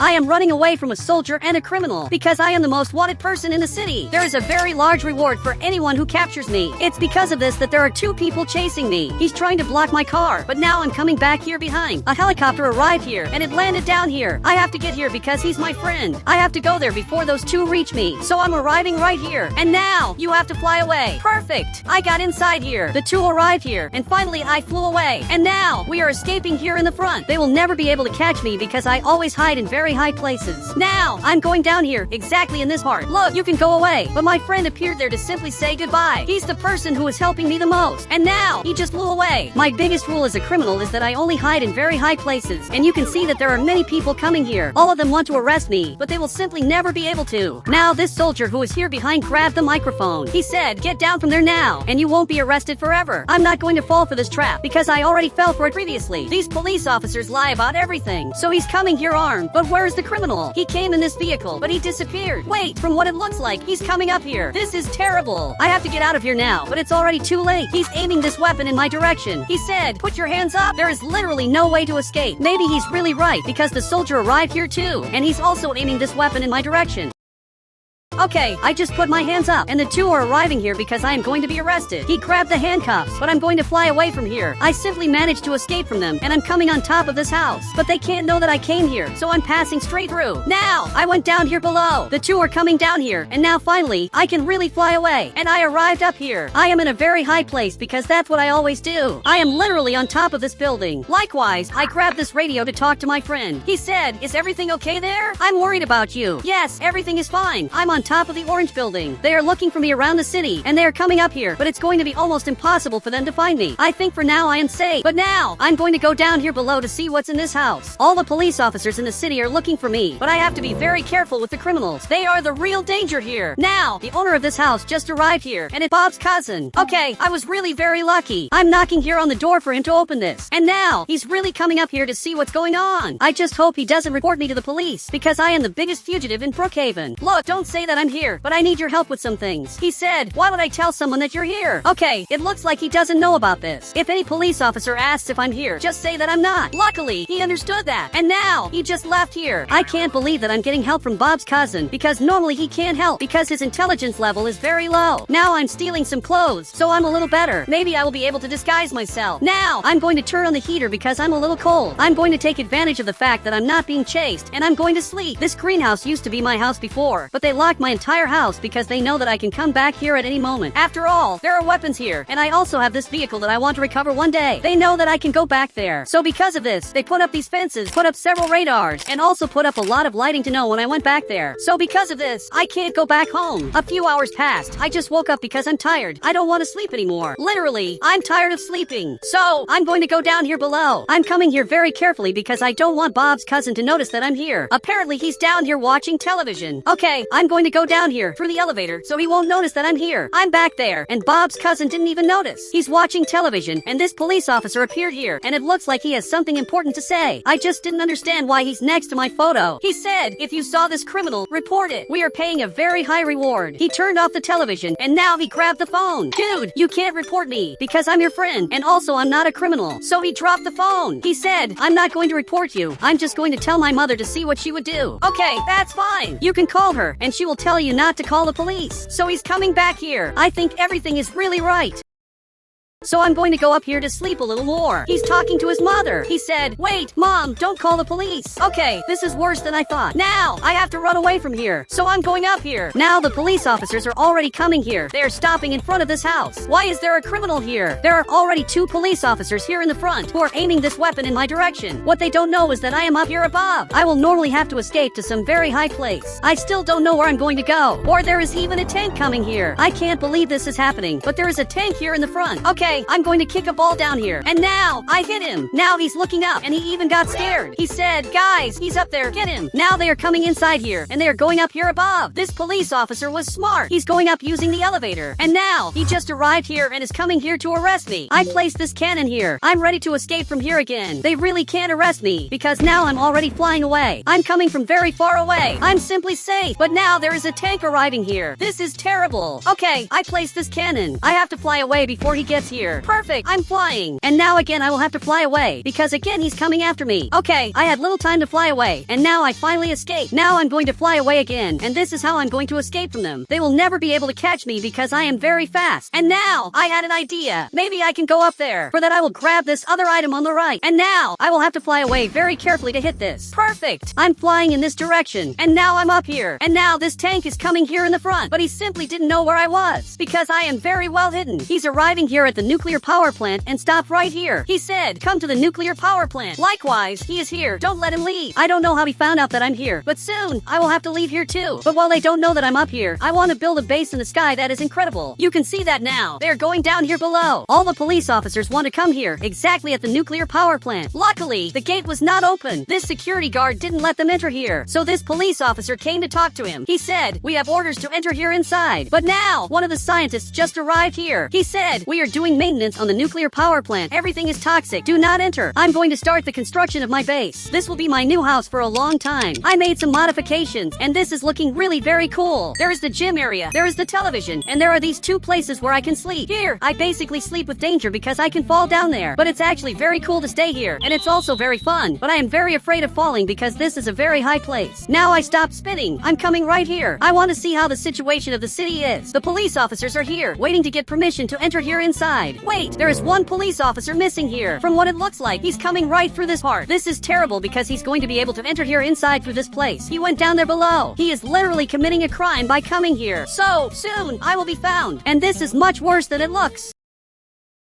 I am running away from a soldier and a criminal because I am the most wanted person in the city. There is a very large reward for anyone who captures me. It's because of this that there are 2 people chasing me. He's trying to block my car, but now I'm coming back here behind. A helicopter arrived here and it landed down here. I have to get here because he's my friend. I have to go there before those 2 reach me. So I'm arriving right here. And now you have to fly away. Perfect. I got inside here. The 2 arrived here and finally I flew away. And now we are escaping here in the front. They will never be able to catch me because I always hide in very high places. Now, I'm going down here, exactly in this part. Look, you can go away. But my friend appeared there to simply say goodbye. He's the person who is helping me the most. And now, he just flew away. My biggest rule as a criminal is that I only hide in very high places. And you can see that there are many people coming here. All of them want to arrest me, but they will simply never be able to. Now, this soldier who is here behind grabbed the microphone. He said, "Get down from there now, and you won't be arrested forever." I'm not going to fall for this trap because I already fell for it previously. These police officers lie about everything. So he's coming here armed. But where is the criminal? He came in this vehicle, but he disappeared. Wait, from what it looks like, he's coming up here. This is terrible. I have to get out of here now, but it's already too late. He's aiming this weapon in my direction. He said, "Put your hands up." There is literally no way to escape. Maybe he's really right because the soldier arrived here too, and he's also aiming this weapon in my direction. Okay, I just put my hands up, and the 2 are arriving here because I am going to be arrested. He grabbed the handcuffs, but I'm going to fly away from here. I simply managed to escape from them, and I'm coming on top of this house. But they can't know that I came here, so I'm passing straight through. Now, I went down here below. The 2 are coming down here, and now finally, I can really fly away. And I arrived up here. I am in a very high place because that's what I always do. I am literally on top of this building. Likewise, I grabbed this radio to talk to my friend. He said, "Is everything okay there? I'm worried about you." Yes, everything is fine. I'm on top of the orange building. They are looking for me around the city, and they are coming up here, but it's going to be almost impossible for them to find me. I think for now I am safe, but now I'm going to go down here below to see what's in this house. All the police officers in the city are looking for me, but I have to be very careful with the criminals. They are the real danger here. Now, the owner of this house just arrived here, and it's Bob's cousin. Okay, I was really very lucky. I'm knocking here on the door for him to open this, and now he's really coming up here to see what's going on. I just hope he doesn't report me to the police, because I am the biggest fugitive in Brookhaven. Look, don't say that I'm here, but I need your help with some things. He said, "Why would I tell someone that you're here?" Okay, it looks like he doesn't know about this. If any police officer asks if I'm here, just say that I'm not. Luckily, he understood that. And now, he just left here. I can't believe that I'm getting help from Bob's cousin, because normally he can't help because his intelligence level is very low. Now I'm stealing some clothes, so I'm a little better. Maybe I will be able to disguise myself. Now, I'm going to turn on the heater because I'm a little cold. I'm going to take advantage of the fact that I'm not being chased, and I'm going to sleep. This greenhouse used to be my house before, but they locked my entire house because they know that I can come back here at any moment. After all, there are weapons here, and I also have this vehicle that I want to recover one day. They know that I can go back there. So because of this, they put up these fences, put up several radars, and also put up a lot of lighting to know when I went back there. So because of this, I can't go back home. A few hours passed. I just woke up because I'm tired. I don't want to sleep anymore. Literally, I'm tired of sleeping. So, I'm going to go down here below. I'm coming here very carefully because I don't want Bob's cousin to notice that I'm here. Apparently, he's down here watching television. Okay, I'm going to go down here through the elevator so he won't notice that I'm here. I'm back there, and Bob's cousin didn't even notice. He's watching television, and this police officer appeared here, and it looks like he has something important to say. I just didn't understand why he's next to my photo. He said, "If you saw this criminal, report it. We are paying a very high reward." He turned off the television, and now he grabbed the phone. "Dude, you can't report me, because I'm your friend, and also I'm not a criminal." So he dropped the phone. He said, "I'm not going to report you. I'm just going to tell my mother to see what she would do." Okay, that's fine. You can call her, and she will tell you not to call the police. So he's coming back here. I think everything is really right. So I'm going to go up here to sleep a little more. He's talking to his mother. He said, "Wait, Mom, don't call the police." Okay, this is worse than I thought. Now, I have to run away from here. So I'm going up here. Now the police officers are already coming here. They are stopping in front of this house. Why is there a criminal here? There are already 2 police officers here in the front who are aiming this weapon in my direction. What they don't know is that I am up here above. I will normally have to escape to some very high place. I still don't know where I'm going to go. Or there is even a tank coming here. I can't believe this is happening, but there is a tank here in the front. Okay, I'm going to kick a ball down here. And now, I hit him. Now he's looking up, and he even got scared. He said, "Guys, he's up there, get him." Now they are coming inside here, and they are going up here above. This police officer was smart. He's going up using the elevator. And now, he just arrived here and is coming here to arrest me. I placed this cannon here. I'm ready to escape from here again. They really can't arrest me, because now I'm already flying away. I'm coming from very far away. I'm simply safe. But now there is a tank arriving here. This is terrible. Okay, I placed this cannon. I have to fly away before he gets here. Perfect. I'm flying. And now again I will have to fly away because again he's coming after me. Okay, I had little time to fly away and now I finally escaped. Now I'm going to fly away again and this is how I'm going to escape from them. They will never be able to catch me because I am very fast. And now I had an idea. Maybe I can go up there. For that I will grab this other item on the right. And now I will have to fly away very carefully to hit this. Perfect. I'm flying in this direction and now I'm up here. And now this tank is coming here in the front. But he simply didn't know where I was because I am very well hidden. He's arriving here at the nuclear power plant and stopped right here. He said, come to the nuclear power plant. Likewise, he is here. Don't let him leave. I don't know how he found out that I'm here, but soon I will have to leave here too. But while they don't know that I'm up here, I want to build a base in the sky that is incredible. You can see that now. They're going down here below. All the police officers want to come here exactly at the nuclear power plant. Luckily, the gate was not open. This security guard didn't let them enter here. So this police officer came to talk to him. He said, we have orders to enter here inside. But now, one of the scientists just arrived here. He said, we are doing maintenance on the nuclear power plant. Everything is toxic. Do not enter. I'm going to start the construction of my base. This will be my new house for a long time. I made some modifications, and this is looking really very cool. There is the gym area, there is the television, and there are these two places where I can sleep. Here, I basically sleep with danger because I can fall down there. But it's actually very cool to stay here, and it's also very fun. But I am very afraid of falling because this is a very high place. Now I stopped spinning. I'm coming right here. I want to see how the situation of the city is. The police officers are here, waiting to get permission to enter here inside. Wait, there is one police officer missing here. From what it looks like, he's coming right through this part. This is terrible because he's going to be able to enter here inside through this place. He went down there below. He is literally committing a crime by coming here. So, soon, I will be found. And this is much worse than it looks.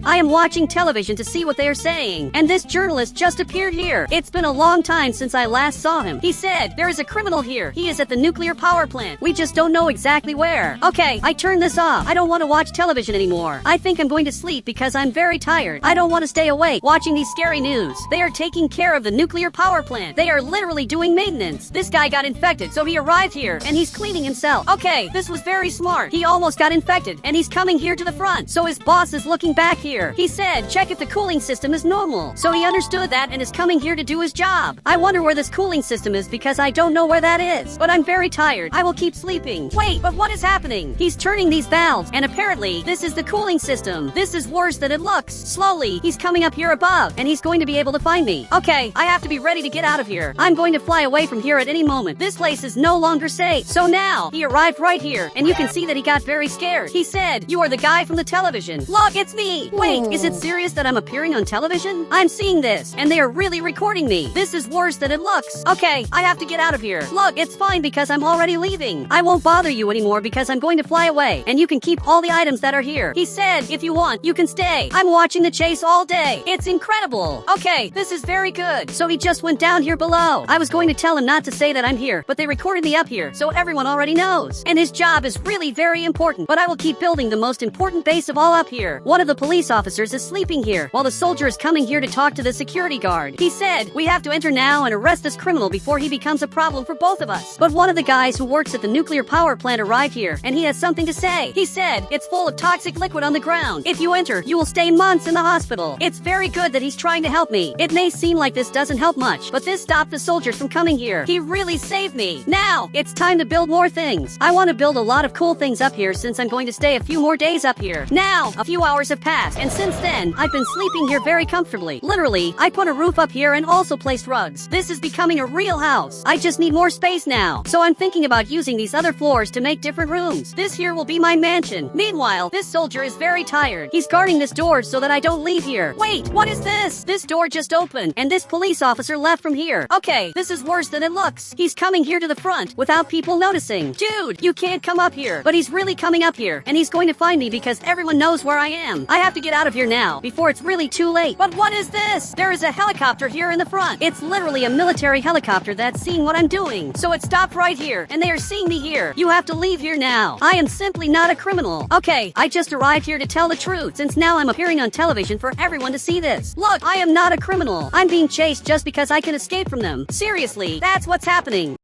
I am watching television to see what they are saying, and this journalist just appeared here. It's been a long time since I last saw him. He said, there is a criminal here. He is at the nuclear power plant. We just don't know exactly where. Okay, I turned this off. I don't want to watch television anymore. I think I'm going to sleep because I'm very tired. I don't want to stay awake watching these scary news. They are taking care of the nuclear power plant. They are literally doing maintenance. This guy got infected, so he arrived here, and he's cleaning himself. Okay, this was very smart. He almost got infected, and he's coming here to the front, so his boss is looking back here. He said, check if the cooling system is normal. So he understood that and is coming here to do his job. I wonder where this cooling system is because I don't know where that is. But I'm very tired. I will keep sleeping. Wait, but what is happening? He's turning these valves, and apparently, this is the cooling system. This is worse than it looks. Slowly, he's coming up here above, and he's going to be able to find me. Okay, I have to be ready to get out of here. I'm going to fly away from here at any moment. This place is no longer safe. So now, he arrived right here, and you can see that he got very scared. He said, you are the guy from the television. Look, it's me. Wait, is it serious that I'm appearing on television? I'm seeing this, and they are really recording me. This is worse than it looks. Okay, I have to get out of here. Look, it's fine because I'm already leaving. I won't bother you anymore because I'm going to fly away, and you can keep all the items that are here. He said, if you want, you can stay. I'm watching the chase all day. It's incredible. Okay, this is very good. So he just went down here below. I was going to tell him not to say that I'm here, but they recorded me up here, so everyone already knows. And his job is really very important, but I will keep building the most important base of all up here. One of the police officers is sleeping here, while the soldier is coming here to talk to the security guard. He said, we have to enter now and arrest this criminal before he becomes a problem for both of us. But one of the guys who works at the nuclear power plant arrived here, and he has something to say. He said, it's full of toxic liquid on the ground. If you enter, you will stay months in the hospital. It's very good that he's trying to help me. It may seem like this doesn't help much, but this stopped the soldiers from coming here. He really saved me. Now, it's time to build more things. I want to build a lot of cool things up here since I'm going to stay a few more days up here. Now, a few hours have passed, and since then, I've been sleeping here very comfortably. Literally, I put a roof up here and also placed rugs. This is becoming a real house. I just need more space now. So I'm thinking about using these other floors to make different rooms. This here will be my mansion. Meanwhile, this soldier is very tired. He's guarding this door so that I don't leave here. Wait, what is this? This door just opened, and this police officer left from here. Okay, this is worse than it looks. He's coming here to the front without people noticing. Dude, you can't come up here. But he's really coming up here, and he's going to find me because everyone knows where I am. I have to get out of here now before it's really too late. But what is this? There is a helicopter here in the front. It's literally a military helicopter that's seeing what I'm doing. So it stopped right here, and they are seeing me here. You have to leave here now. I am simply not a criminal. Okay, I just arrived here to tell the truth, since now I'm appearing on television for everyone to see this. Look, I am not a criminal. I'm being chased just because I can escape from them. Seriously, that's what's happening.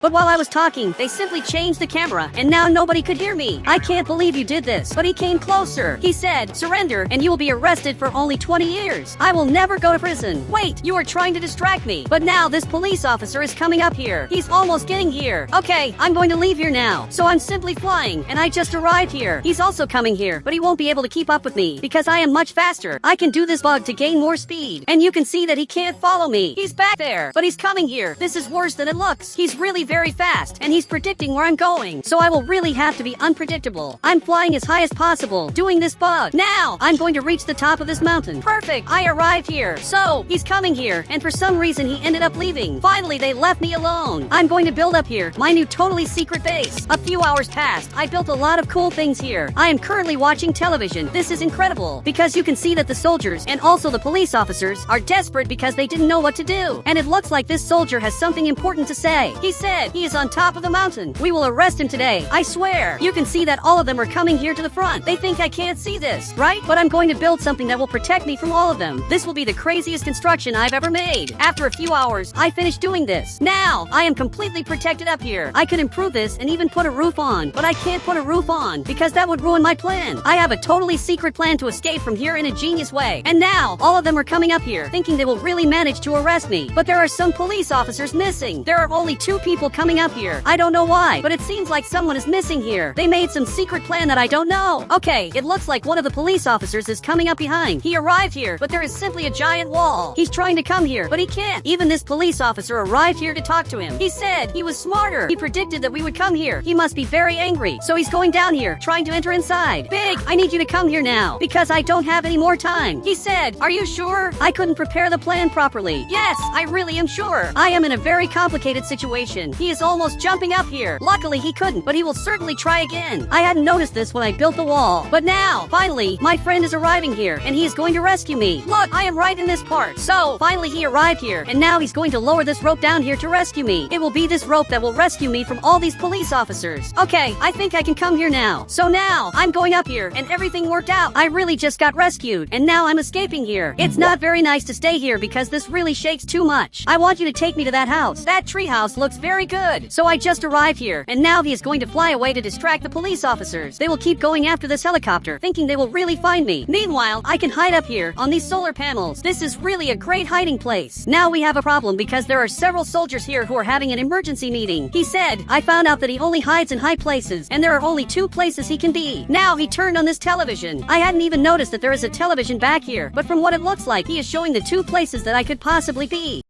But while I was talking, they simply changed the camera, and now nobody could hear me. I can't believe you did this. But he came closer. He said, surrender, and you will be arrested for only 20 years. I will never go to prison. Wait, you are trying to distract me. But now this police officer is coming up here. He's almost getting here. Okay, I'm going to leave here now. So I'm simply flying, and I just arrived here. He's also coming here, but he won't be able to keep up with me because I am much faster. I can do this bug to gain more speed, and you can see that he can't follow me. He's back there, but he's coming here. This is worse than it looks. He's really very fast, and he's predicting where I'm going. So I will really have to be unpredictable. I'm flying as high as possible, doing this bug. Now, I'm going to reach the top of this mountain. Perfect, I arrived here. So, he's coming here, and for some reason he ended up leaving. Finally, they left me alone. I'm going to build up here my new totally secret base. A few hours passed. I built a lot of cool things here. I am currently watching television. This is incredible, because you can see that the soldiers and also the police officers are desperate because they didn't know what to do. And it looks like this soldier has something important to say. He said he is on top of the mountain. We will arrest him today. I swear. You can see that all of them are coming here to the front. They think I can't see this, right? But I'm going to build something that will protect me from all of them. This will be the craziest construction I've ever made. After a few hours, I finished doing this. Now, I am completely protected up here. I could improve this and even put a roof on, but I can't put a roof on because that would ruin my plan. I have a totally secret plan to escape from here in a genius way. And now, all of them are coming up here, thinking they will really manage to arrest me. But there are some police officers missing. There are only 2 people coming up here. I don't know why, but it seems like someone is missing here. They made some secret plan that I don't know. Okay, it looks like one of the police officers is coming up behind. He arrived here, but there is simply a giant wall. He's trying to come here, but he can't. Even this police officer arrived here to talk to him. He said he was smarter. He predicted that we would come here. He must be very angry. So he's going down here, trying to enter inside. Big, I need you to come here now, because I don't have any more time. He said, are you sure? I couldn't prepare the plan properly. Yes, I really am sure. I am in a very complicated situation. He is almost jumping up here. Luckily, he couldn't, but he will certainly try again. I hadn't noticed this when I built the wall. But now, finally, my friend is arriving here, and he is going to rescue me. Look, I am right in this part. So, finally he arrived here, and now he's going to lower this rope down here to rescue me. It will be this rope that will rescue me from all these police officers. Okay, I think I can come here now. So now, I'm going up here, and everything worked out. I really just got rescued, and now I'm escaping here. It's not very nice to stay here because this really shakes too much. I want you to take me to that house. That tree house looks very good. So I just arrived here, and now he is going to fly away to distract the police officers. They will keep going after this helicopter, thinking they will really find me. Meanwhile, I can hide up here on these solar panels. This is really a great hiding place. Now we have a problem because there are several soldiers here who are having an emergency meeting. He said, I found out that he only hides in high places, and there are only 2 places he can be. Now he turned on this television. I hadn't even noticed that there is a television back here, but from what it looks like, he is showing the 2 places that I could possibly be.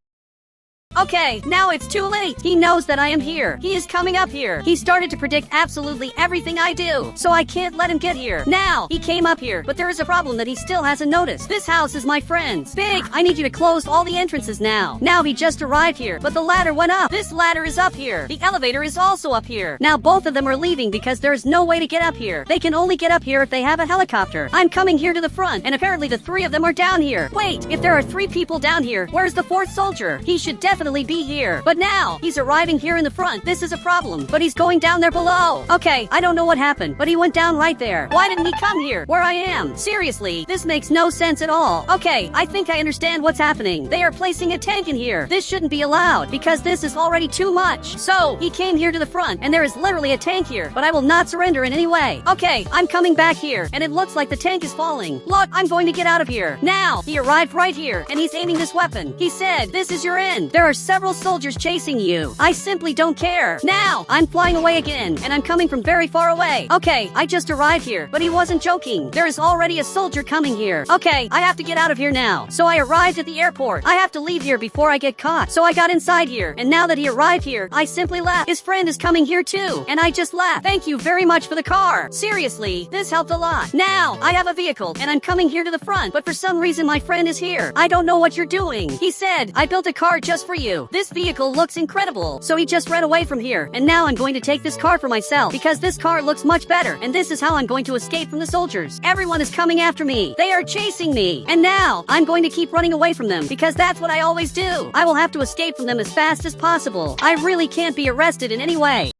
Okay, now it's too late. He knows that I am here. He is coming up here. He started to predict absolutely everything I do, so I can't let him get here. Now, he came up here, but there is a problem that he still hasn't noticed. This house is my friend's. Big, I need you to close all the entrances now. Now he just arrived here, but the ladder went up. This ladder is up here. The elevator is also up here. Now both of them are leaving because there is no way to get up here. They can only get up here if they have a helicopter. I'm coming here to the front, and apparently the 3 of them are down here. Wait, if there are 3 people down here, where's the 4th soldier? He should definitely be here. But now, he's arriving here in the front. This is a problem. But he's going down there below. Okay, I don't know what happened, but he went down right there. Why didn't he come here, where I am? Seriously, this makes no sense at all. Okay, I think I understand what's happening. They are placing a tank in here. This shouldn't be allowed, because this is already too much. So, he came here to the front, and there is literally a tank here, but I will not surrender in any way. Okay, I'm coming back here, and it looks like the tank is falling. Look, I'm going to get out of here. Now, he arrived right here, and he's aiming this weapon. He said, this is your end. There are several soldiers chasing you. I simply don't care. Now, I'm flying away again, and I'm coming from very far away. Okay, I just arrived here, but he wasn't joking. There is already a soldier coming here. Okay, I have to get out of here now. So I arrived at the airport. I have to leave here before I get caught. So I got inside here, and now that he arrived here, I simply left. His friend is coming here too, and I just left. Thank you very much for the car. Seriously, this helped a lot. Now, I have a vehicle, and I'm coming here to the front, but for some reason my friend is here. I don't know what you're doing. He said, I built a car just for you. This vehicle looks incredible. So he just ran away from here, and now I'm going to take this car for myself because this car looks much better, and this is how I'm going to escape from the soldiers. Everyone is coming after me. They are chasing me, and now I'm going to keep running away from them because that's what I always do. I will have to escape from them as fast as possible. I really can't be arrested in any way.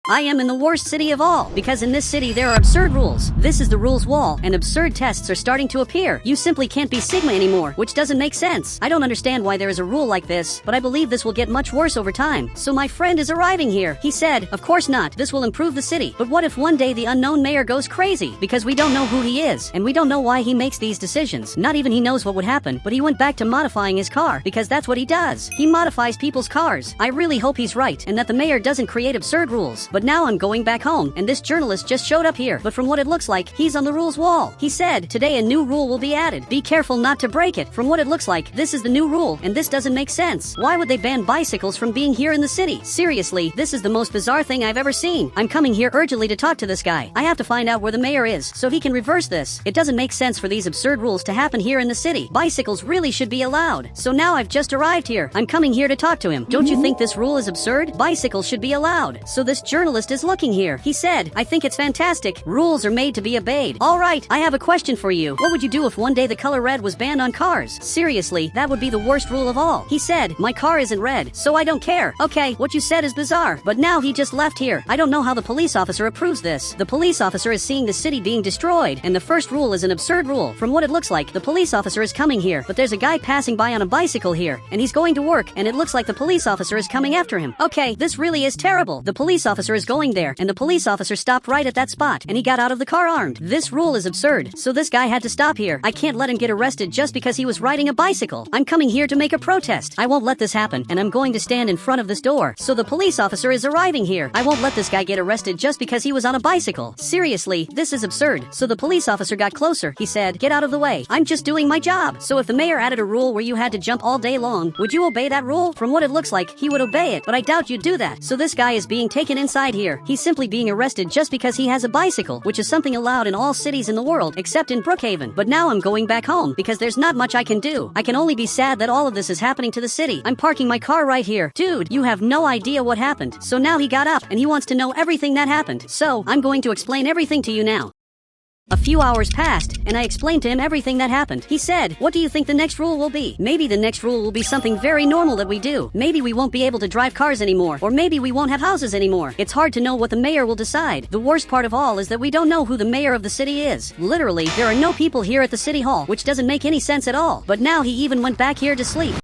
I am in the worst city of all, because in this city there are absurd rules. This is the rules wall, and absurd tests are starting to appear. You simply can't be Sigma anymore, which doesn't make sense. I don't understand why there is a rule like this, but I believe this will get much worse over time. So my friend is arriving here. He said, of course not, this will improve the city. But what if one day the unknown mayor goes crazy? Because we don't know who he is, and we don't know why he makes these decisions. Not even he knows what would happen, but he went back to modifying his car, because that's what he does. He modifies people's cars. I really hope he's right, and that the mayor doesn't create absurd rules. But now I'm going back home, and this journalist just showed up here, but from what it looks like, he's on the rules wall. He said, today a new rule will be added. Be careful not to break it. From what it looks like, this is the new rule, and this doesn't make sense. Why would they ban bicycles from being here in the city? Seriously, this is the most bizarre thing I've ever seen. I'm coming here urgently to talk to this guy. I have to find out where the mayor is, so he can reverse this. It doesn't make sense for these absurd rules to happen here in the city. Bicycles really should be allowed. So now I've just arrived here. I'm coming here to talk to him. Don't you think this rule is absurd? Bicycles should be allowed. So this journalist is looking here. He said, I think it's fantastic. Rules are made to be obeyed. Alright, I have a question for you. What would you do if one day the color red was banned on cars? Seriously, that would be the worst rule of all. He said, my car isn't red, so I don't care. Okay, what you said is bizarre, but now he just left here. I don't know how the police officer approves this. The police officer is seeing the city being destroyed, and the first rule is an absurd rule. From what it looks like, the police officer is coming here, but there's a guy passing by on a bicycle here, and he's going to work, and it looks like the police officer is coming after him. Okay, this really is terrible. The police officer is going there, and the police officer stopped right at that spot, and he got out of the car armed. This rule is absurd, so this guy had to stop here. I can't let him get arrested just because he was riding a bicycle. I'm coming here to make a protest. I won't let this happen, and I'm going to stand in front of this door. So the police officer is arriving here. I won't let this guy get arrested just because he was on a bicycle. Seriously, this is absurd. So the police officer got closer. He said, get out of the way. I'm just doing my job. So if the mayor added a rule where you had to jump all day long, would you obey that rule? From what it looks like, he would obey it, but I doubt you'd do that. So this guy is being taken inside here. He's simply being arrested just because he has a bicycle, which is something allowed in all cities in the world except in Brookhaven. But now I'm going back home because there's not much I can do. I can only be sad that all of this is happening to the city. I'm parking my car right here. Dude, you have no idea what happened. So now he got up and he wants to know everything that happened. So I'm going to explain everything to you now. A few hours passed, and I explained to him everything that happened. He said, what do you think the next rule will be? Maybe the next rule will be something very normal that we do. Maybe we won't be able to drive cars anymore, or maybe we won't have houses anymore. It's hard to know what the mayor will decide. The worst part of all is that we don't know who the mayor of the city is. Literally, there are no people here at the city hall, which doesn't make any sense at all. But now he even went back here to sleep.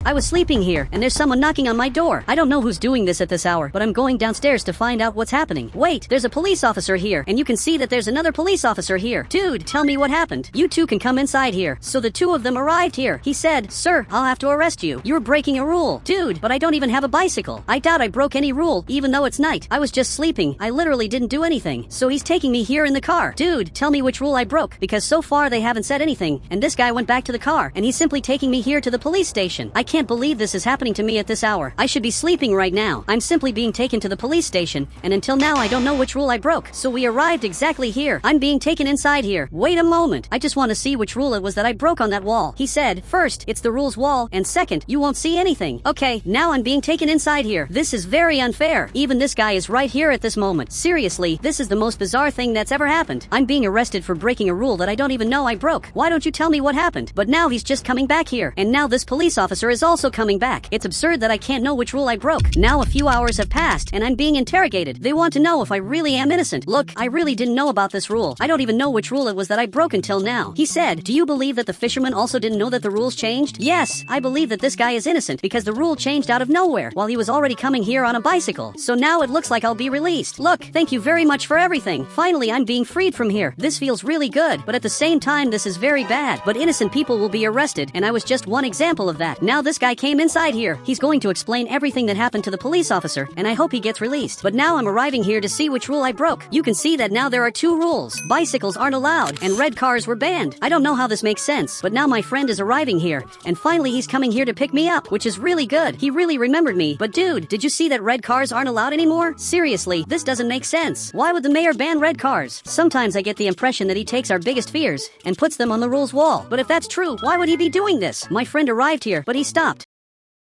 I was sleeping here, and there's someone knocking on my door. I don't know who's doing this at this hour, but I'm going downstairs to find out what's happening. Wait, there's a police officer here, and you can see that there's another police officer here. Dude, tell me what happened. You two can come inside here. So the two of them arrived here. He said, sir, I'll have to arrest you. You're breaking a rule. Dude, but I don't even have a bicycle. I doubt I broke any rule, even though it's night. I was just sleeping. I literally didn't do anything. So he's taking me here in the car. Dude, tell me which rule I broke, because so far they haven't said anything, and this guy went back to the car, and he's simply taking me here to the police station. I can't believe this is happening to me at this hour. I should be sleeping right now. I'm simply being taken to the police station, and until now I don't know which rule I broke. So we arrived exactly here. I'm being taken inside here. Wait a moment. I just want to see which rule it was that I broke on that wall. He said, first, it's the rules wall, and second, you won't see anything. Okay, now I'm being taken inside here. This is very unfair. Even this guy is right here at this moment. Seriously, this is the most bizarre thing that's ever happened. I'm being arrested for breaking a rule that I don't even know I broke. Why don't you tell me what happened? But now he's just coming back here, and now this police officer is also coming back. It's absurd that I can't know which rule I broke. Now a few hours have passed, and I'm being interrogated. They want to know if I really am innocent. Look, I really didn't know about this rule. I don't even know which rule it was that I broke until now. He said, do you believe that the fisherman also didn't know that the rules changed? Yes, I believe that this guy is innocent because the rule changed out of nowhere while he was already coming here on a bicycle. So now it looks like I'll be released. Look, thank you very much for everything. Finally, I'm being freed from here. This feels really good, but at the same time, this is very bad. But innocent people will be arrested, and I was just one example of that. Now this guy came inside here. He's going to explain everything that happened to the police officer, and I hope he gets released. But now I'm arriving here to see which rule I broke. You can see that now there are two rules. Bicycles aren't allowed, and red cars were banned. I don't know how this makes sense, but now my friend is arriving here, and finally he's coming here to pick me up, which is really good. He really remembered me. But dude, did you see that red cars aren't allowed anymore? Seriously, this doesn't make sense. Why would the mayor ban red cars? Sometimes I get the impression that he takes our biggest fears and puts them on the rules wall. But if that's true, why would he be doing this? My friend arrived here, but he stopped.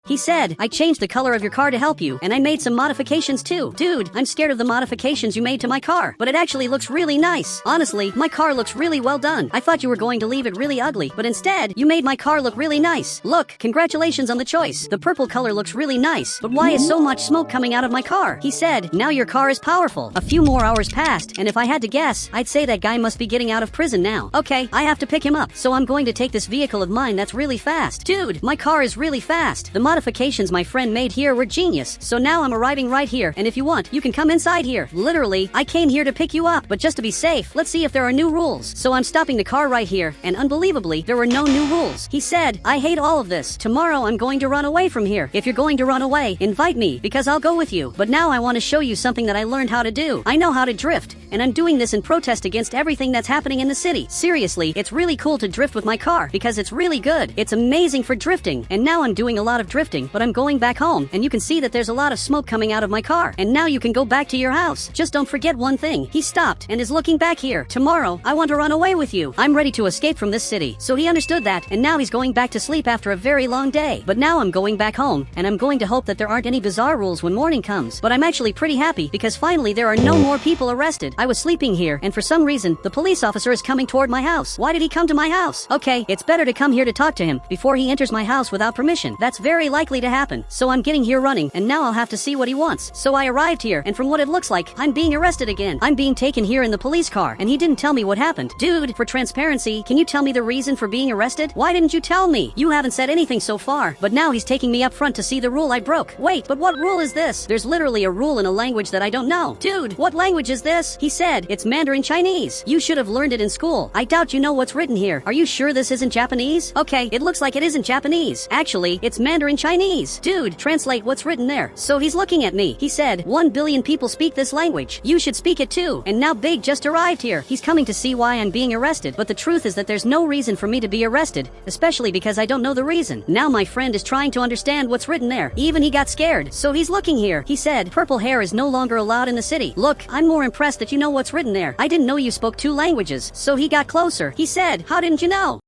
He said, I changed the color of your car to help you, and I made some modifications too. Dude, I'm scared of the modifications you made to my car, but it actually looks really nice. Honestly, my car looks really well done. I thought you were going to leave it really ugly, but instead, you made my car look really nice. Look, congratulations on the choice. The purple color looks really nice, but why is so much smoke coming out of my car? He said, now your car is powerful. A few more hours passed, and if I had to guess, I'd say that guy must be getting out of prison now. Okay, I have to pick him up, so I'm going to take this vehicle of mine that's really fast. Dude, my car is really fast. The modifications my friend made here were genius, so now I'm arriving right here, and if you want, you can come inside here. Literally, I came here to pick you up, but just to be safe, let's see if there are new rules. So I'm stopping the car right here, and unbelievably, there were no new rules. He said, I hate all of this. Tomorrow I'm going to run away from here. If you're going to run away, invite me, because I'll go with you. But now I want to show you something that I learned how to do. I know how to drift, and I'm doing this in protest against everything that's happening in the city. Seriously, it's really cool to drift with my car, because it's really good. It's amazing for drifting, and now I'm doing a lot of drifting, but I'm going back home, and you can see that there's a lot of smoke coming out of my car. And now you can go back to your house. Just don't forget one thing. He stopped and is looking back here. Tomorrow, I want to run away with you. I'm ready to escape from this city. So he understood that, and now he's going back to sleep after a very long day. But now I'm going back home, and I'm going to hope that there aren't any bizarre rules when morning comes. But I'm actually pretty happy, because finally there are no more people arrested. I was sleeping here, and for some reason, the police officer is coming toward my house. Why did he come to my house? Okay, it's better to come here to talk to him before he enters my house without permission. That's very likely to happen. So I'm getting here running, and now I'll have to see what he wants. So I arrived here, and from what it looks like, I'm being arrested again. I'm being taken here in the police car, and he didn't tell me what happened. Dude, for transparency, can you tell me the reason for being arrested? Why didn't you tell me? You haven't said anything so far, but now he's taking me up front to see the rule I broke. Wait, but what rule is this? There's literally a rule in a language that I don't know. Dude, what language is this? He said, it's Mandarin Chinese. You should have learned it in school. I doubt you know what's written here. Are you sure this isn't Japanese? Okay, it looks like it isn't Japanese. Actually, it's Mandarin Chinese. Dude, translate what's written there. So he's looking at me. He said, 1 billion people speak this language. You should speak it too. And now Big just arrived here. He's coming to see why I'm being arrested. But the truth is that there's no reason for me to be arrested, especially because I don't know the reason. Now my friend is trying to understand what's written there. Even he got scared. So he's looking here. He said, purple hair is no longer allowed in the city. Look, I'm more impressed that you know what's written there. I didn't know you spoke 2 languages. So he got closer. He said, how didn't you know?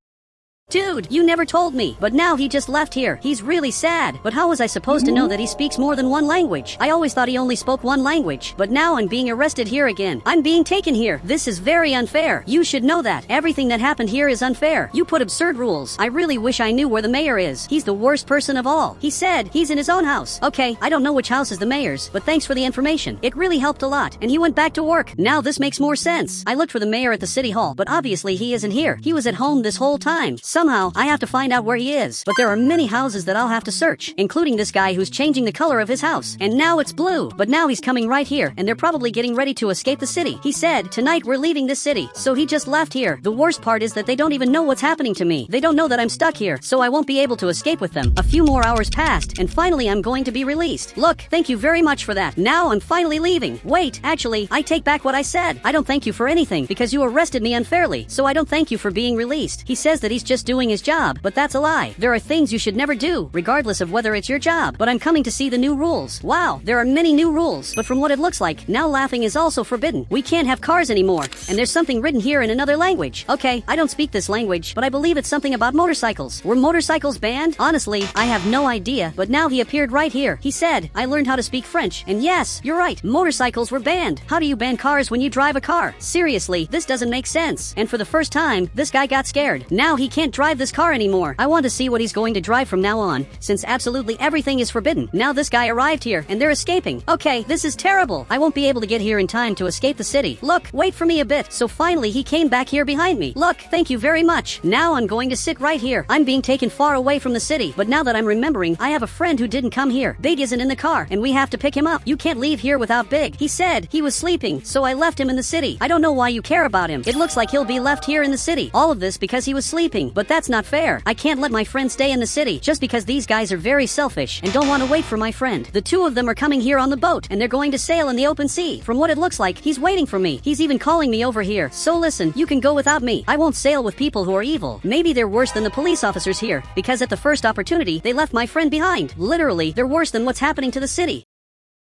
Dude, you never told me, but now he just left here. He's really sad. But how was I supposed to know that he speaks more than 1 language? I always thought he only spoke 1 language. But now I'm being arrested here again. I'm being taken here. This is very unfair. You should know that. Everything that happened here is unfair. You put absurd rules. I really wish I knew where the mayor is. He's the worst person of all. He said he's in his own house. Okay, I don't know which house is the mayor's, but thanks for the information. It really helped a lot. And he went back to work. Now this makes more sense. I looked for the mayor at the city hall, but obviously he isn't here. He was at home this whole time. Somehow, I have to find out where he is. But there are many houses that I'll have to search, including this guy who's changing the color of his house. And now it's blue. But now he's coming right here, and they're probably getting ready to escape the city. He said, tonight we're leaving this city. So he just left here. The worst part is that they don't even know what's happening to me. They don't know that I'm stuck here, so I won't be able to escape with them. A few more hours passed, and finally I'm going to be released. Look, thank you very much for that. Now I'm finally leaving. Wait, actually, I take back what I said. I don't thank you for anything, because you arrested me unfairly, so I don't thank you for being released. He says that he's just doing his job, but that's a lie. There are things you should never do, regardless of whether it's your job. But I'm coming to see the new rules. Wow, there are many new rules. But from what it looks like, now laughing is also forbidden. We can't have cars anymore. And there's something written here in another language. Okay, I don't speak this language, but I believe it's something about motorcycles. Were motorcycles banned? Honestly, I have no idea. But now he appeared right here. He said, I learned how to speak French. And yes, you're right, motorcycles were banned. How do you ban cars when you drive a car? Seriously, this doesn't make sense. And for the first time, this guy got scared. Now he can't drive this car anymore. I want to see what he's going to drive from now on, since absolutely everything is forbidden. Now this guy arrived here, and they're escaping. Okay, this is terrible. I won't be able to get here in time to escape the city. Look, wait for me a bit. So finally he came back here behind me. Look, thank you very much. Now I'm going to sit right here. I'm being taken far away from the city, but now that I'm remembering, I have a friend who didn't come here. Big isn't in the car, and we have to pick him up. You can't leave here without Big. He said he was sleeping, so I left him in the city. I don't know why you care about him. It looks like he'll be left here in the city. All of this because he was sleeping, but that's not fair. I can't let my friend stay in the city just because these guys are very selfish and don't want to wait for my friend. The 2 of them are coming here on the boat, and they're going to sail in the open sea. From what it looks like, he's waiting for me. He's even calling me over here. So listen, you can go without me. I won't sail with people who are evil. Maybe they're worse than the police officers here, because at the first opportunity, they left my friend behind. Literally, they're worse than what's happening to the city.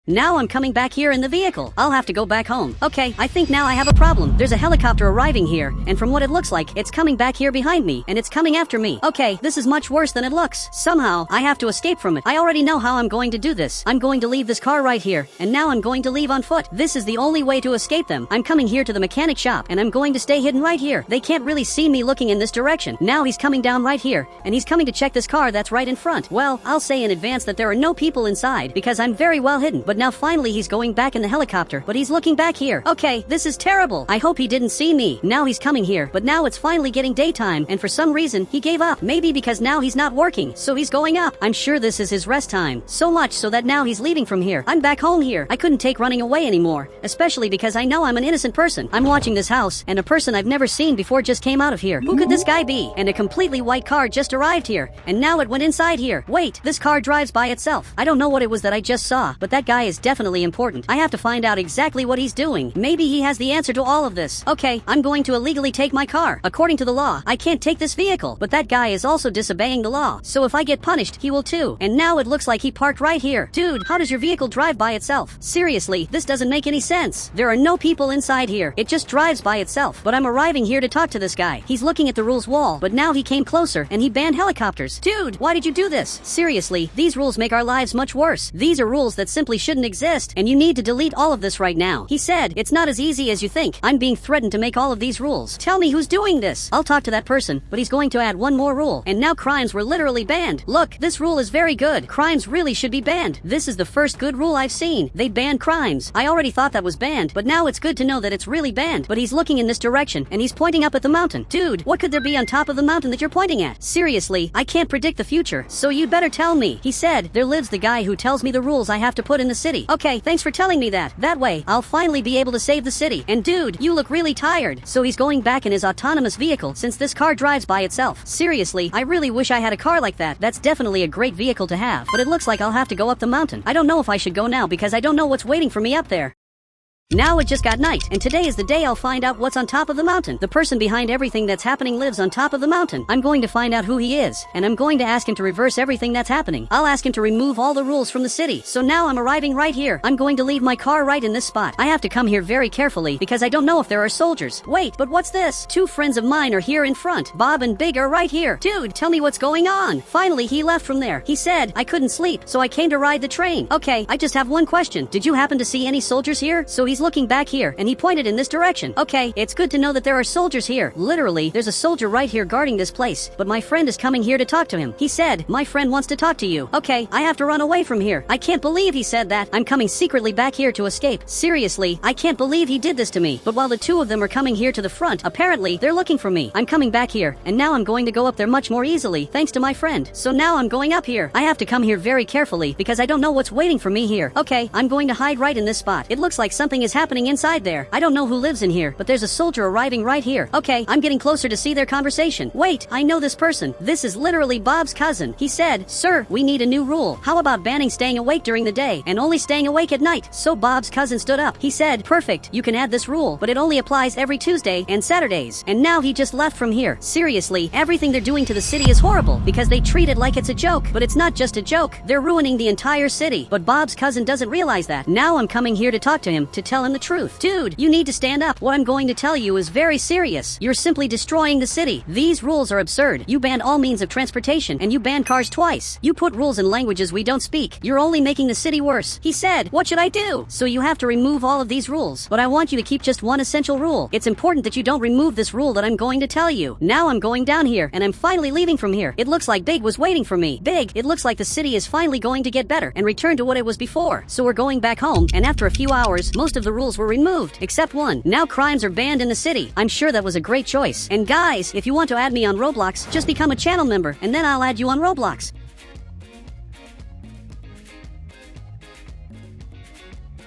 Now I'm coming back here in the vehicle. I'll have to go back home. Okay, I think now I have a problem. There's a helicopter arriving here, and from what it looks like, it's coming back here behind me, and it's coming after me. Okay, this is much worse than it looks. Somehow, I have to escape from it. I already know how I'm going to do this. I'm going to leave this car right here, and now I'm going to leave on foot. This is the only way to escape them. I'm coming here to the mechanic shop, and I'm going to stay hidden right here. They can't really see me looking in this direction. Now he's coming down right here, and he's coming to check this car that's right in front. Well, I'll say in advance that there are no people inside, because I'm very well hidden. But now finally he's going back in the helicopter, but he's looking back here. Okay, this is terrible. I hope he didn't see me. Now he's coming here, but now it's finally getting daytime, and for some reason, he gave up. Maybe because now he's not working, so he's going up. I'm sure this is his rest time. So much so that now he's leaving from here. I'm back home here. I couldn't take running away anymore, especially because I know I'm an innocent person. I'm watching this house, and a person I've never seen before just came out of here. Who could this guy be? And a completely white car just arrived here, and now it went inside here. Wait, this car drives by itself. I don't know what it was that I just saw, but that guy is definitely important. I have to find out exactly what he's doing. Maybe he has the answer to all of this. Okay, I'm going to illegally take my car. According to the law, I can't take this vehicle, but that guy is also disobeying the law. So if I get punished, he will too. And now it looks like he parked right here. Dude, how does your vehicle drive by itself? Seriously, this doesn't make any sense. There are no people inside here. It just drives by itself. But I'm arriving here to talk to this guy. He's looking at the rules wall, but now he came closer and he banned helicopters. Dude, why did you do this? Seriously, these rules make our lives much worse. These are rules that simply shouldn't exist, and you need to delete all of this right now. He said, it's not as easy as you think. I'm being threatened to make all of these rules. Tell me who's doing this. I'll talk to that person, but he's going to add one more rule. And now crimes were literally banned. Look, this rule is very good. Crimes really should be banned. This is the first good rule I've seen. They banned crimes. I already thought that was banned, but now it's good to know that it's really banned. But he's looking in this direction, and he's pointing up at the mountain. Dude, what could there be on top of the mountain that you're pointing at? Seriously, I can't predict the future, so you'd better tell me. He said, there lives the guy who tells me the rules I have to put in the city. Okay, thanks for telling me that. That way, I'll finally be able to save the city. And dude, you look really tired. So he's going back in his autonomous vehicle since this car drives by itself. Seriously, I really wish I had a car like that. That's definitely a great vehicle to have. But it looks like I'll have to go up the mountain. I don't know if I should go now because I don't know what's waiting for me up there. Now it just got night, and today is the day I'll find out what's on top of the mountain. The person behind everything that's happening lives on top of the mountain. I'm going to find out who he is, and I'm going to ask him to reverse everything that's happening. I'll ask him to remove all the rules from the city. So now I'm arriving right here. I'm going to leave my car right in this spot. I have to come here very carefully because I don't know if there are soldiers. Wait, but what's this? Two friends of mine are here in front. Bob and Big are right here. Dude, tell me what's going on. Finally, he left from there. He said, I couldn't sleep, so I came to ride the train. Okay, I just have one question. Did you happen to see any soldiers here? So he's looking back here, and he pointed in this direction. Okay, it's good to know that there are soldiers here. Literally, there's a soldier right here guarding this place, but my friend is coming here to talk to him. He said, my friend wants to talk to you. Okay, I have to run away from here. I can't believe he said that. I'm coming secretly back here to escape. Seriously, I can't believe he did this to me. But while the two of them are coming here to the front, apparently, they're looking for me. I'm coming back here, and now I'm going to go up there much more easily, thanks to my friend. So now I'm going up here. I have to come here very carefully, because I don't know what's waiting for me here. Okay, I'm going to hide right in this spot. It looks like something is happening inside there. I don't know who lives in here, but there's a soldier arriving right here. Okay, I'm getting closer to see their conversation. Wait, I know this person. This is literally Bob's cousin. He said, sir, we need a new rule. How about banning staying awake during the day and only staying awake at night? So Bob's cousin stood up. He said, perfect, you can add this rule, but it only applies every Tuesday and Saturdays. And now he just left from here. Seriously, everything they're doing to the city is horrible because they treat it like it's a joke. But it's not just a joke. They're ruining the entire city. But Bob's cousin doesn't realize that. Now I'm coming here to talk to him to tell him the truth. Dude, you need to stand up. What I'm going to tell you is very serious. You're simply destroying the city. These rules are absurd. You banned all means of transportation, and you banned cars twice. You put rules in languages we don't speak. You're only making the city worse. He said, what should I do? So you have to remove all of these rules. But I want you to keep just one essential rule. It's important that you don't remove this rule that I'm going to tell you. Now I'm going down here, and I'm finally leaving from here. It looks like Big was waiting for me. Big, it looks like the city is finally going to get better and return to what it was before. So we're going back home, and after a few hours, most of the rules were removed, except one. Now crimes are banned in the city. I'm sure that was a great choice. And guys, if you want to add me on Roblox, just become a channel member, and then I'll add you on Roblox.